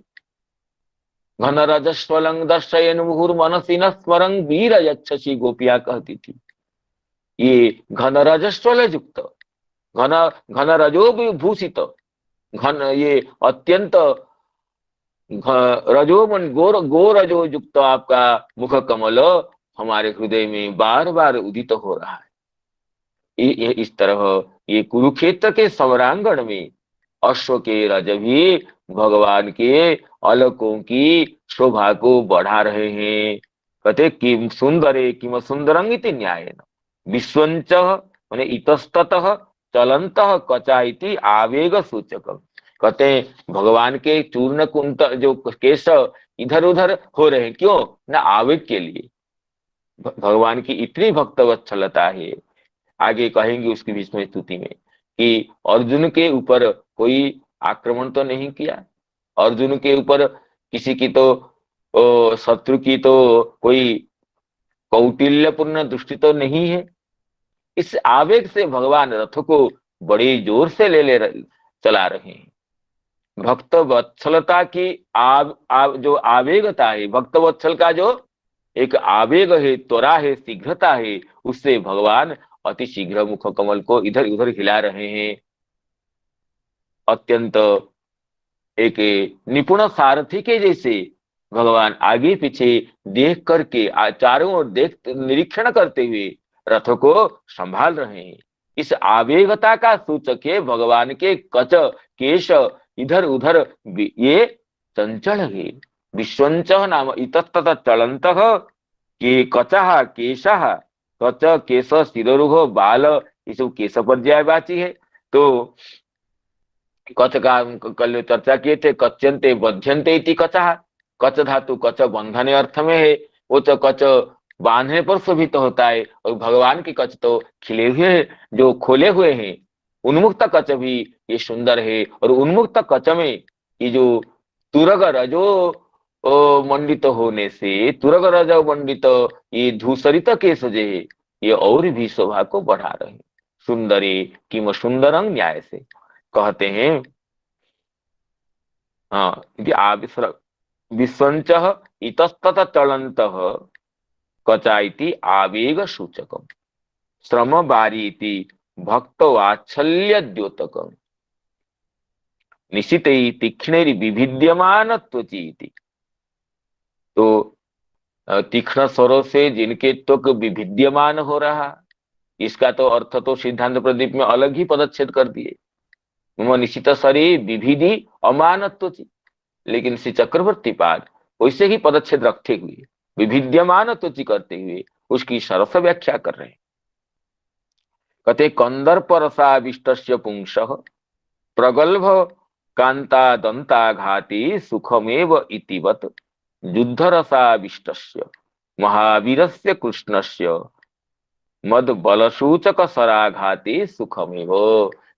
घन रजस्वलं दर्शयन मुहुर मनसी न स्मरं वीर यच्छसि गोपिया कहती थी। ये घन रजस्वल युक्त, घन घन रजो विभूषित, घन ये अत्यंत रजोमन गोरजो युक्त आपका मुख कमल हमारे हृदय में बार बार उदित हो रहा है। ये इस तरह ये कुरुक्षेत्र के समरांगण में अश्व के रज भी भगवान के अलकों की शोभा को बढ़ा रहे हैं। कहते किम सुंदरे किम सुंदरं इति न्यायेन विश्वंच माने इतस्ततः चलंतः कचा इति आवेग सूचकम्। कहते हैं भगवान के चूर्ण कुंत जो केश इधर उधर हो रहे हैं, क्यों ना आवेग के लिए। भगवान की इतनी भक्तवत्सलता है, आगे कहेंगे उसकी भीष्म स्तुति में कि अर्जुन के ऊपर कोई आक्रमण तो नहीं किया, अर्जुन के ऊपर किसी की तो शत्रु की तो कोई कौटिल्यपूर्ण दृष्टि तो नहीं है। इस आवेग से भगवान रथ को बड़े जोर से ले चला रहे हैं। भक्त वत्सलता की जो आवेगता है, भक्त वत्सल का जो एक आवेग है, त्वरा है, शीघ्रता है, उससे भगवान अति शीघ्र मुख कमल को इधर उधर हिला रहे हैं। अत्यंत एक निपुण सारथी के जैसे भगवान आगे पीछे देख करके चारों ओर निरीक्षण करते हुए रथ को संभाल रहे हैं। इस आवेगता का सूचक है भगवान के कच केश इधर उधर ये चंचल है। विश्वंच नाम इतस्ततः चलंतः के कचः केशः कच केश शिरोरुह बाल, ये सब केश पर्यायवाची है। तो कच का कल चर्चा किए थे, कच्यन्ते बध्यन्ते इति कचः, कच धातु कच बंधने अर्थ में है, वो तो कच बांधने पर शोभित तो होता है, और भगवान के कच तो खिले हुए हैं, जो खोले हुए हैं। उन्मुक्त कच भी ये सुंदर है, और उन्मुक्त कच में ये जो तुरग रजो मंडित होने से, तुरग रजो मंडित ये धूसरित केश जो है ये और भी शोभा को बढ़ा रहे हैं। सुंदरी किम सुंदरं न्याय से कहते हैं। हाँ, विश्वंच इतस्ततः चलंतः कचा इति आवेग सूचकम् श्रम बारी इति भक्त वात्सल्य द्योतकम् निशिते तीक्ष्णेरि विभिद्यमान त्वचि इति। तो तीक्ष्ण स्वरों से जिनके त्वक विभिद्यमान हो रहा, इसका तो अर्थ तो सिद्धांत प्रदीप में अलग ही पदच्छेद कर दिए, निशित शरीर विभिधि अमानत्वचि। लेकिन श्री चक्रवर्ती पाद वैसे ही पदच्छेद रखते हुए विभिद्यमान त्वचि करते हुए उसकी सरस व्याख्या कर रहे हैं। कहते कंदर्प रसाविष्टस्य पुंसः प्रगल्भ कांता दंताघाती सुखमेव इतिवत युद्ध रसाविष्टस्य महावीरस्य कृष्णस्य मद बलसूचक सराघाती सुखमेव।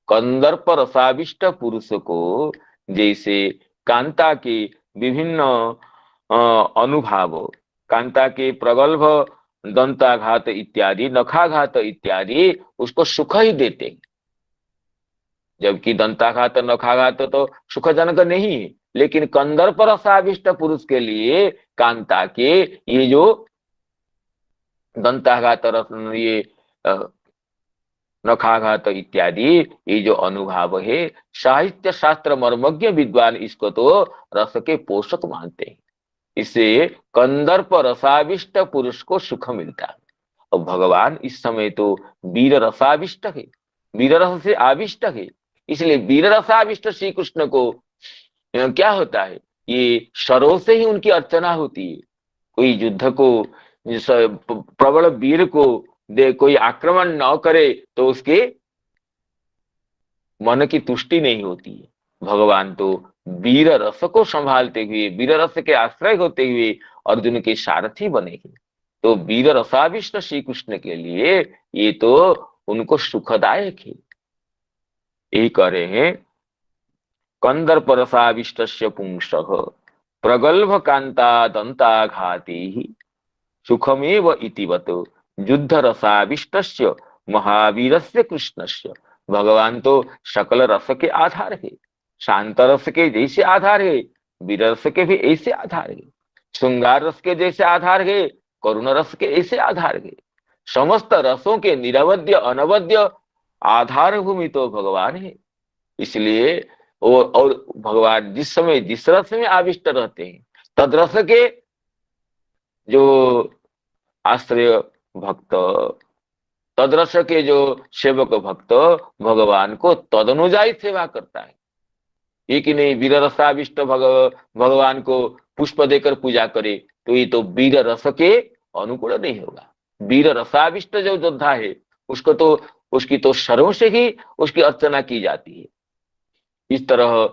कंदर्प रसाविष्ट पुरुष को जैसे कांता के विभिन्न अनुभाव, कांता के प्रगल्भ दंताघात इत्यादि, नखाघात इत्यादि उसको सुख ही देते, जबकि दंताघात नखाघात तो सुखजनक नहीं है। लेकिन कंदर्प रसाविष्ट पुरुष के लिए कांता के ये जो दंताघात, ये नखाघात इत्यादि ये जो अनुभव है, साहित्य शास्त्र मर्मज्ञ विद्वान इसको तो रस के पोषक मानते हैं। इससे कंदर्प रसाविष्ट पुरुष को सुख मिलता है। और भगवान इस समय तो वीर रसाविष्ट है, वीर रस से आविष्ट है। इसलिए वीर रसाविष्ट श्री कृष्ण को क्या होता है, ये शरों से ही उनकी अर्चना होती है। कोई युद्ध को, प्रबल वीर को कोई आक्रमण न करे तो उसके मन की तुष्टि नहीं होती है। भगवान तो वीर रस को संभालते हुए, वीर रस के आश्रय होते हुए अर्जुन के सारथी बने हैं। तो वीर रसाविष्ट श्री कृष्ण के लिए ये तो उनको सुखदायक है। यही कह रहे हैं, कंदर्प रसाविष्ट पुंस प्रगल्भ कांता दंताघाती सुखमेव इतिवत युद्ध रसाविष्ट महावीरस्य कृष्णस्य। भगवान तो सकल रस के आधार है, शांत रस के जैसे आधार है, वीर रस के भी ऐसे आधार है, श्रृंगार रस के जैसे आधार है, करुण रस के ऐसे आधार है। समस्त रसों के निरवध्य अनवध्य आधार भूमि तो भगवान है। इसलिए और भगवान जिस समय जिस रस में आविष्ट रहते हैं, तद रस के जो आश्रय भक्त, तदरस के जो सेवक भक्त भगवान को तदनुजाई सेवा करता है। ये कि नहीं वीर रसाविष्ट भगवान को पुष्प देकर पूजा करे तो ये तो वीर रस के अनुकूल नहीं होगा। वीर रसाविष्ट जो योद्धा है उसको तो उसकी तो शरों से ही उसकी अर्चना की जाती है। इस तरह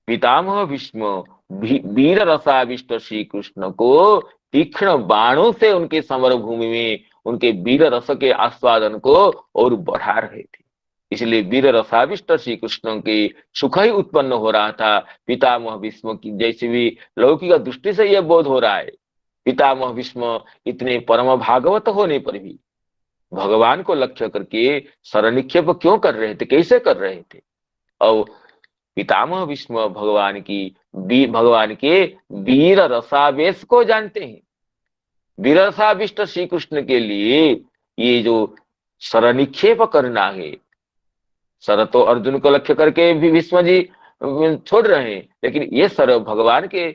पितामह भीष्म वीर रसाविष्ट श्री कृष्ण को तीक्ष्ण बाणों से उनके समर भूमि में उनके वीर रस के आस्वादन को और बढ़ा रहे थे। इसलिए वीर रसाविष्ट श्री कृष्ण के सुख ही उत्पन्न हो रहा था। पितामह भीष्म की जैसे भी लौकिक दृष्टि से यह बोध हो रहा है, पितामह भीष्म इतने परम भागवत होने पर भी भगवान को लक्ष्य करके शरणिक्षेप क्यों कर रहे थे, कैसे कर रहे थे। और पितामह भीष्म भगवान के वीर रसावेश को जानते हैं। वीर रसाविष्ट श्री कृष्ण के लिए ये जो शरणिक्षेप करना है, सर तो अर्जुन को लक्ष्य करके भी भीष्म जी छोड़ रहे हैं, लेकिन ये सर भगवान के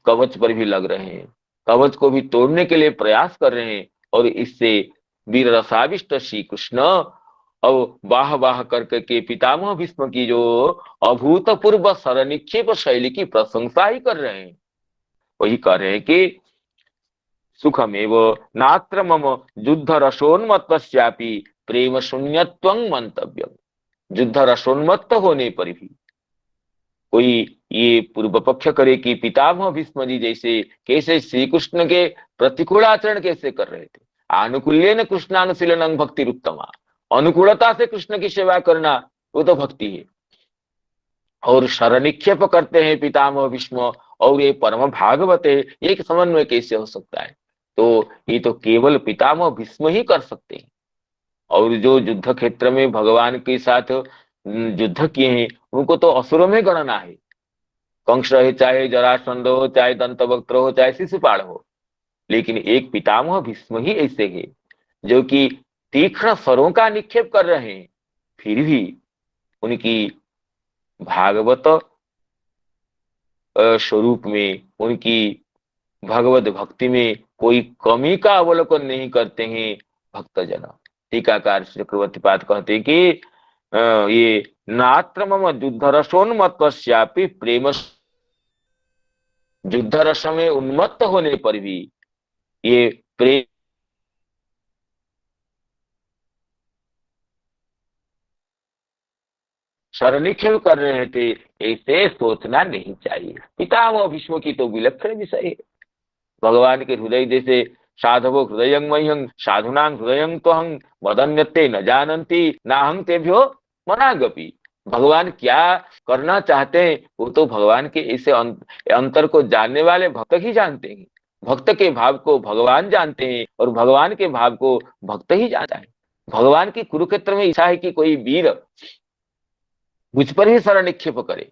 कवच पर भी लग रहे हैं, कवच को भी तोड़ने के लिए प्रयास कर रहे हैं। और इससे वीर रसाविष्ट श्री कृष्ण और वाह वाह करके के पितामह भीष्म की जो अभूतपूर्व शरणिक्षेप शैली की प्रशंसा ही कर रहे हैं। वही कह रहे हैं कि सुखमेव नात्र मम युद्ध रसोन्मत्तस्यापि प्रेम शून्यत्वं मंतव्यम। युद्ध रसोन्मत्त होने पर भी कोई ये पूर्व पक्ष करे कि पितामह भीष्म जी जैसे कैसे श्री कृष्ण के प्रतिकूल आचरण कैसे कर रहे थे। आनुकूल्येन कृष्णानुशीलनं भक्तिरुत्तमा, अनुकूलता से कृष्ण की सेवा करना वो तो भक्ति है। और शरणिक्षेप करते हैं पितामह भीष्म और ये परम भागवत है, एक समन्वय कैसे हो सकता है। तो ये तो केवल पितामह भीष्म ही कर सकते हैं। और जो युद्ध क्षेत्र में भगवान के साथ युद्ध किए हैं उनको तो असुरों में गणना है। कंस है, चाहे जरासंध हो, चाहे दंतवक्त्र हो, चाहे शिशुपाल हो, लेकिन एक पितामह भीष्म ही ऐसे है जो कि तीक्ष्ण स्वरों का निक्षेप कर रहे हैं, फिर भी उनकी भागवत स्वरूप में, उनकी भगवत भक्ति में कोई कमी का अवलोकन नहीं करते हैं भक्तजन। टीकाकार चक्रवर्ती पाद कहते हैं कि ये नात्र मम युद्ध रसोन्मत्तस्यापि प्रेम, युद्ध रस में उन्मत्त होने पर भी ये प्रेम शरणिक्षेप कर रहे थे, ऐसे सोचना नहीं चाहिए। पितामह भीष्म की तो विलक्षण विषय है। भगवान के हृदय जैसे साधवो हृदय मह्यं साधुनां हृदय तो हं वदन्यते न जानन्ति नाहं तेभ्यो मनागपि। भगवान क्या करना चाहते हैं वो तो भगवान के ऐसे अंतर को जानने वाले भक्त ही जानते हैं। भक्त के भाव को भगवान जानते हैं और भगवान के भाव को भक्त ही जानता है। भगवान की कुरुक्षेत्र में इच्छा है कि कोई वीर मुझ पर ही शरणिक्षेप करे।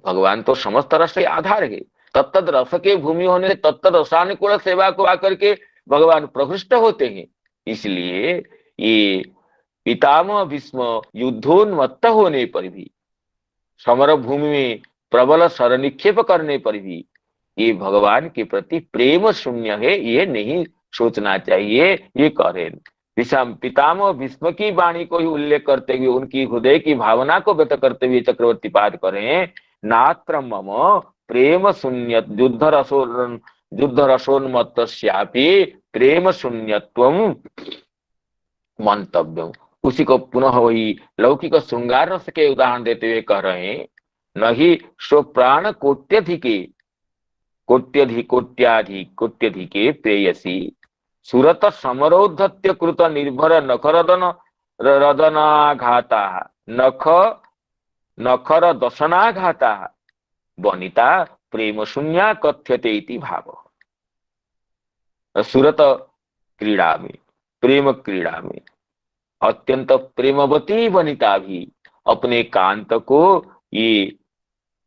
भगवान तो समस्त रस के आधार है। तत्त रस के भूमि होने से तत्त रसानुकूल सेवा को आकर के भगवान प्रकृष्ट होते हैं। इसलिए ये पितामह भीष्म युद्धोन्मत्त होने पर भी, समर भूमि में प्रबल शरणिक्षेप करने पर भी ये भगवान के प्रति प्रेम शून्य है, ये नहीं सोचना चाहिए। ये कह रहे पितामह भीष्म की वाणी को ही उल्लेख करते हुए, उनकी हृदय की भावना को व्यक्त करते हुए चक्रवर्ती पाद करें, नात्र मम प्रेम शून्य युद्ध रसोन्मत्तस्यापि प्रेम शून्यत्वं मंतव्यम। उसी को पुनः वही लौकिक श्रृंगार रस के उदाहरण देते हुए कह रहे हैं, नहीं सो प्राण कोट्यधिके कोट्यधिके प्रेयसी सुरत समरोद्धत्य कृत निर्भर नखरदन रदनाघाता नख नखर दशनाघाता वनिता प्रेम शून्या कथ्यते इति भाव। सुरत क्रीड़ा में, प्रेम क्रीड़ा में अत्यंत प्रेमवती वनिता भी अपने कांत को ये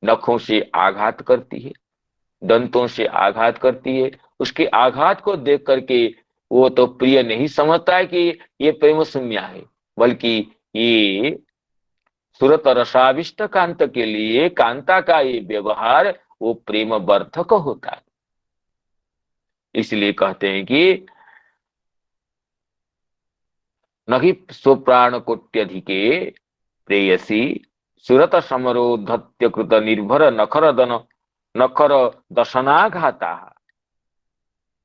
नखों से आघात करती है, दंतों से आघात करती है। उसके आघात को देख करके वो तो प्रिय नहीं समझता है कि ये प्रेम शून्य है, बल्कि ये सुरत रसाविष्ट कांत के लिए कांता का ये व्यवहार वो प्रेम वर्धक होता है। इसलिए कहते हैं कि नहि स्वप्राण कोट्यधिके प्रेयसी सुरत समरोद्धत्य कृत निर्भर नखर दशनाघाता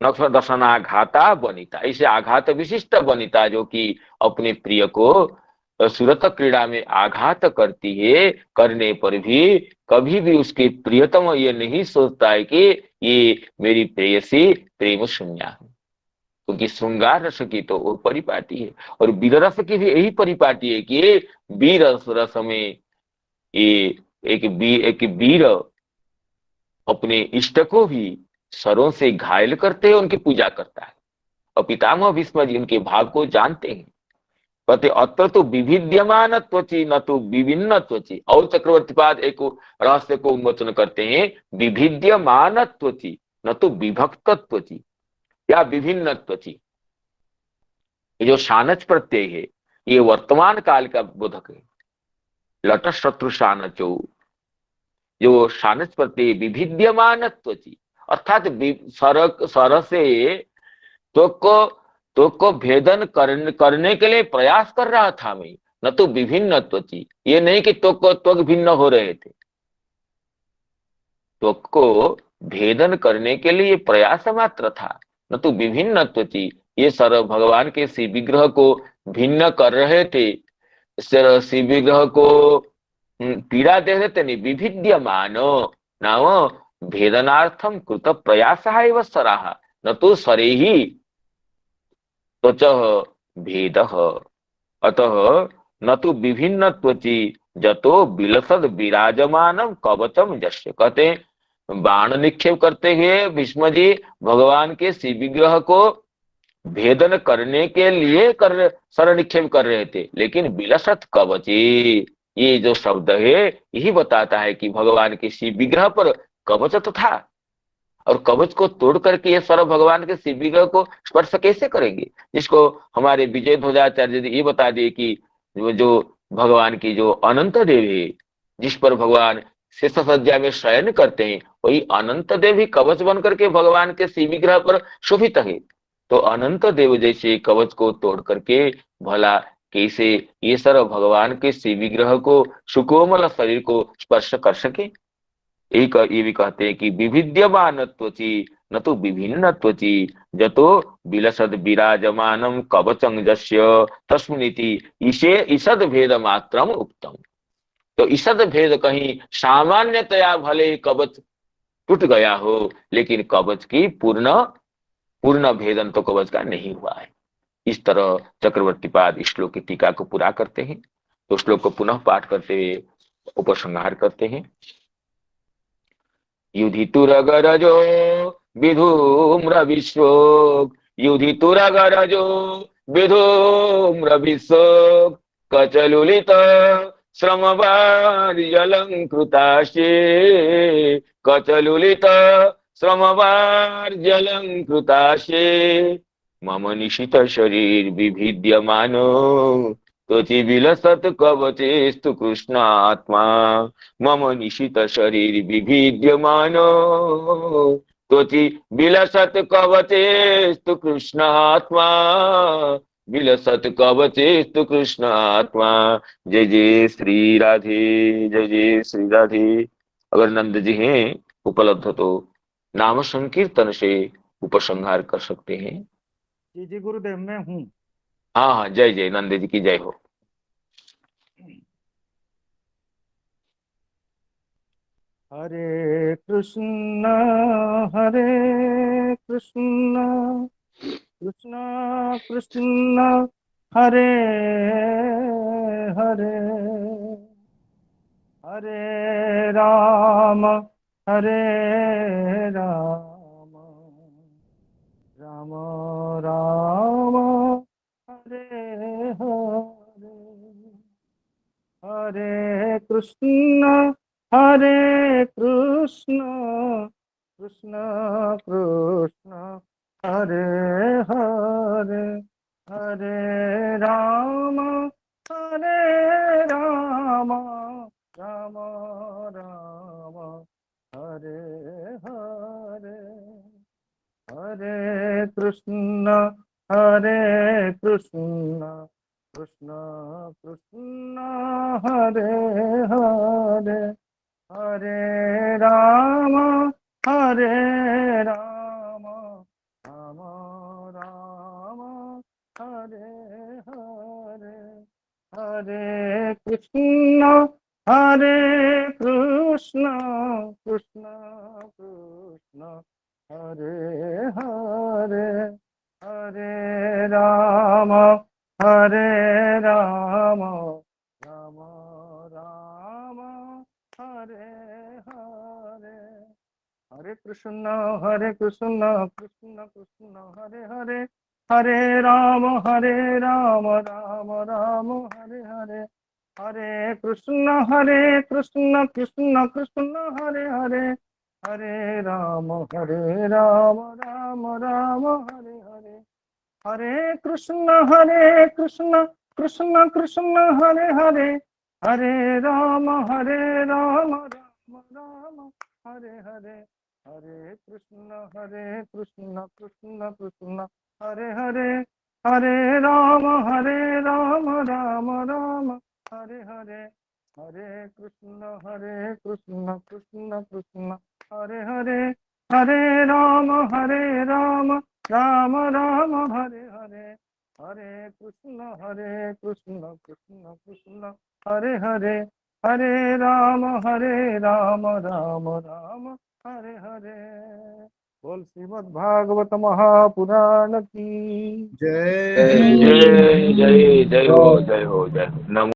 नखर दशनाघाता वनिता। इसे आघात विशिष्ट वनिता जो कि अपने प्रिय को सुरत क्रीड़ा में आघात करती है, करने पर भी कभी भी उसके प्रियतम ये नहीं सोचता है कि ये मेरी प्रेयसी प्रेम शून्य है, क्योंकि श्रृंगार रस की तो वो परिपाटी है और वीर रस की भी यही परिपाटी है कि वीर रस में ये एक वीर अपने इष्ट को भी सरों से घायल करते हैं, उनकी पूजा करता है। और पितामह भीष्म जी उनके भाव को जानते हैं, कहते अत्र तो विभिद्यमान त्वचि न तो विभिन्न त्वचि। और चक्रवर्तीपाद एक रहस्य को उन्मोचन करते हैं, विभिद्यमान त्वचि न तो विभक्त त्वचि या विभिन्न त्वचि। ये जो शानच प्रत्यय है ये वर्तमान काल का बोधक है। लट शत्रु शानचो, जो शानच प्रत्यय विभिद्यमान त्वचि अर्थात सर से त्वक को भेदन करने के लिए प्रयास कर रहा था मैं, न तो विभिन्न त्वचि। ये नहीं कि त्वक भिन्न हो रहे थे, त्वक को भेदन करने के लिए प्रयास मात्र था, न तो विभिन्न त्वचि। ये सर भगवान के शिव विग्रह को भिन्न कर रहे थे, शिव विग्रह को पीड़ा दे रहे थे। नहीं, विभिद्यमान नाम भेदनार्थम कृत प्रयास एव सराह न तो सरे ही त्वच भेद। अतः न तो विभिन्न त्वचि जतो बिलसद विराजमान कवचम जस्य। कहते बाण निक्षेप करते हुए भीष्म जी भगवान के शिव विग्रह को भेदन करने के लिए सर निक्षेप कर रहे थे, लेकिन बिलसत कवची, ये जो शब्द है यही बताता है कि भगवान के शिव विग्रह पर कवच तो था, और कवच को तोड़ करके ये सर भगवान के शिव विग्रह को स्पर्श कैसे करेंगे। जिसको हमारे विजय ध्वजाचार्य जी ये बता दिए कि जो भगवान की जो अनंत देव है, जिस पर भगवान शेष सज्जा में शयन करते हैं, वही अनंत देव ही कवच बन करके भगवान के शिव विग्रह पर शोभित है। तो अनंत देव जैसे कवच को तोड़ करके भला कैसे ये सर भगवान के शिव विग्रह को सुकोमल शरीर को स्पर्श कर सके। एक ये भी कहते हैं कि विभिद्यमान त्वचि न तो विभिन्न त्वचि जतो बिलसद विराजमानम कवचं जस्य तस्मिनिति इसे ईषद भेद मात्रम उक्तम। तो ईषद भेद कहीं सामान्यतया भले कवच टूट गया हो, लेकिन कवच की पूर्ण भेदन तो कवच का नहीं हुआ है। इस तरह चक्रवर्तीपाद इस श्लोक की टीका को पूरा करते हैं। तो श्लोक को पुनः पाठ करते हुए उपसंहार करते हैं। युधितुरगरजो विधूम्र विश्वोक, युधितुरगरजो विधूम्र विश्वोक, कचलुलित श्रमवार्यलंकृताशे, कचलुलित श्रमवार्यलंकृताशे, मम निशित शरीर विभिद्यमानो त्वचि विलसत कवचेस्तु कृष्णात्मा, मम निशित शरीर विभिद्यमानो त्वचि विलसत कवचेस्तु कृष्णात्मा, विलसत कवचेस्तु कृष्णात्मा। जय जय श्री राधे, जय जय श्री राधे। अगर नंद जी हैं उपलब्ध तो नाम संकीर्तन से उपसंहार कर सकते हैं। जी जी गुरुदेव, मैं हूँ। हाँ हाँ, जय जय, नंद जी की जय हो। हरे कृष्ण हरे कृष्ण कृष्ण कृष्ण हरे हरे हरे राम राम राम हरे हरे हरे कृष्ण कृष्ण कृष्ण हरे हरे हरे राम राम राम राम हरे हरे हरे कृष्ण कृष्ण कृष्ण हरे हरे हरे राम राम राम राम हरे हरे हरे कृष्ण कृष्ण कृष्ण हरे हरे हरे राम राम राम राम हरे हरे हरे कृष्ण कृष्ण कृष्ण हरे हरे हरे राम राम राम हरे हरे हरे कृष्ण कृष्ण कृष्ण हरे हरे हरे राम राम राम हरे हरे हरे कृष्ण कृष्ण कृष्ण हरे हरे हरे राम राम राम हरे हरे हरे कृष्ण कृष्ण कृष्ण हरे हरे हरे राम राम राम हरे हरे हरे कृष्ण कृष्ण कृष्ण हरे हरे हरे राम राम राम हरे हरे हरे कृष्ण कृष्ण हरे हरे हरे राम राम राम हरे हरे बोल श्रीमद् भागवत महापुराण की जय जय जय जय हो जय हो जय हो। नमो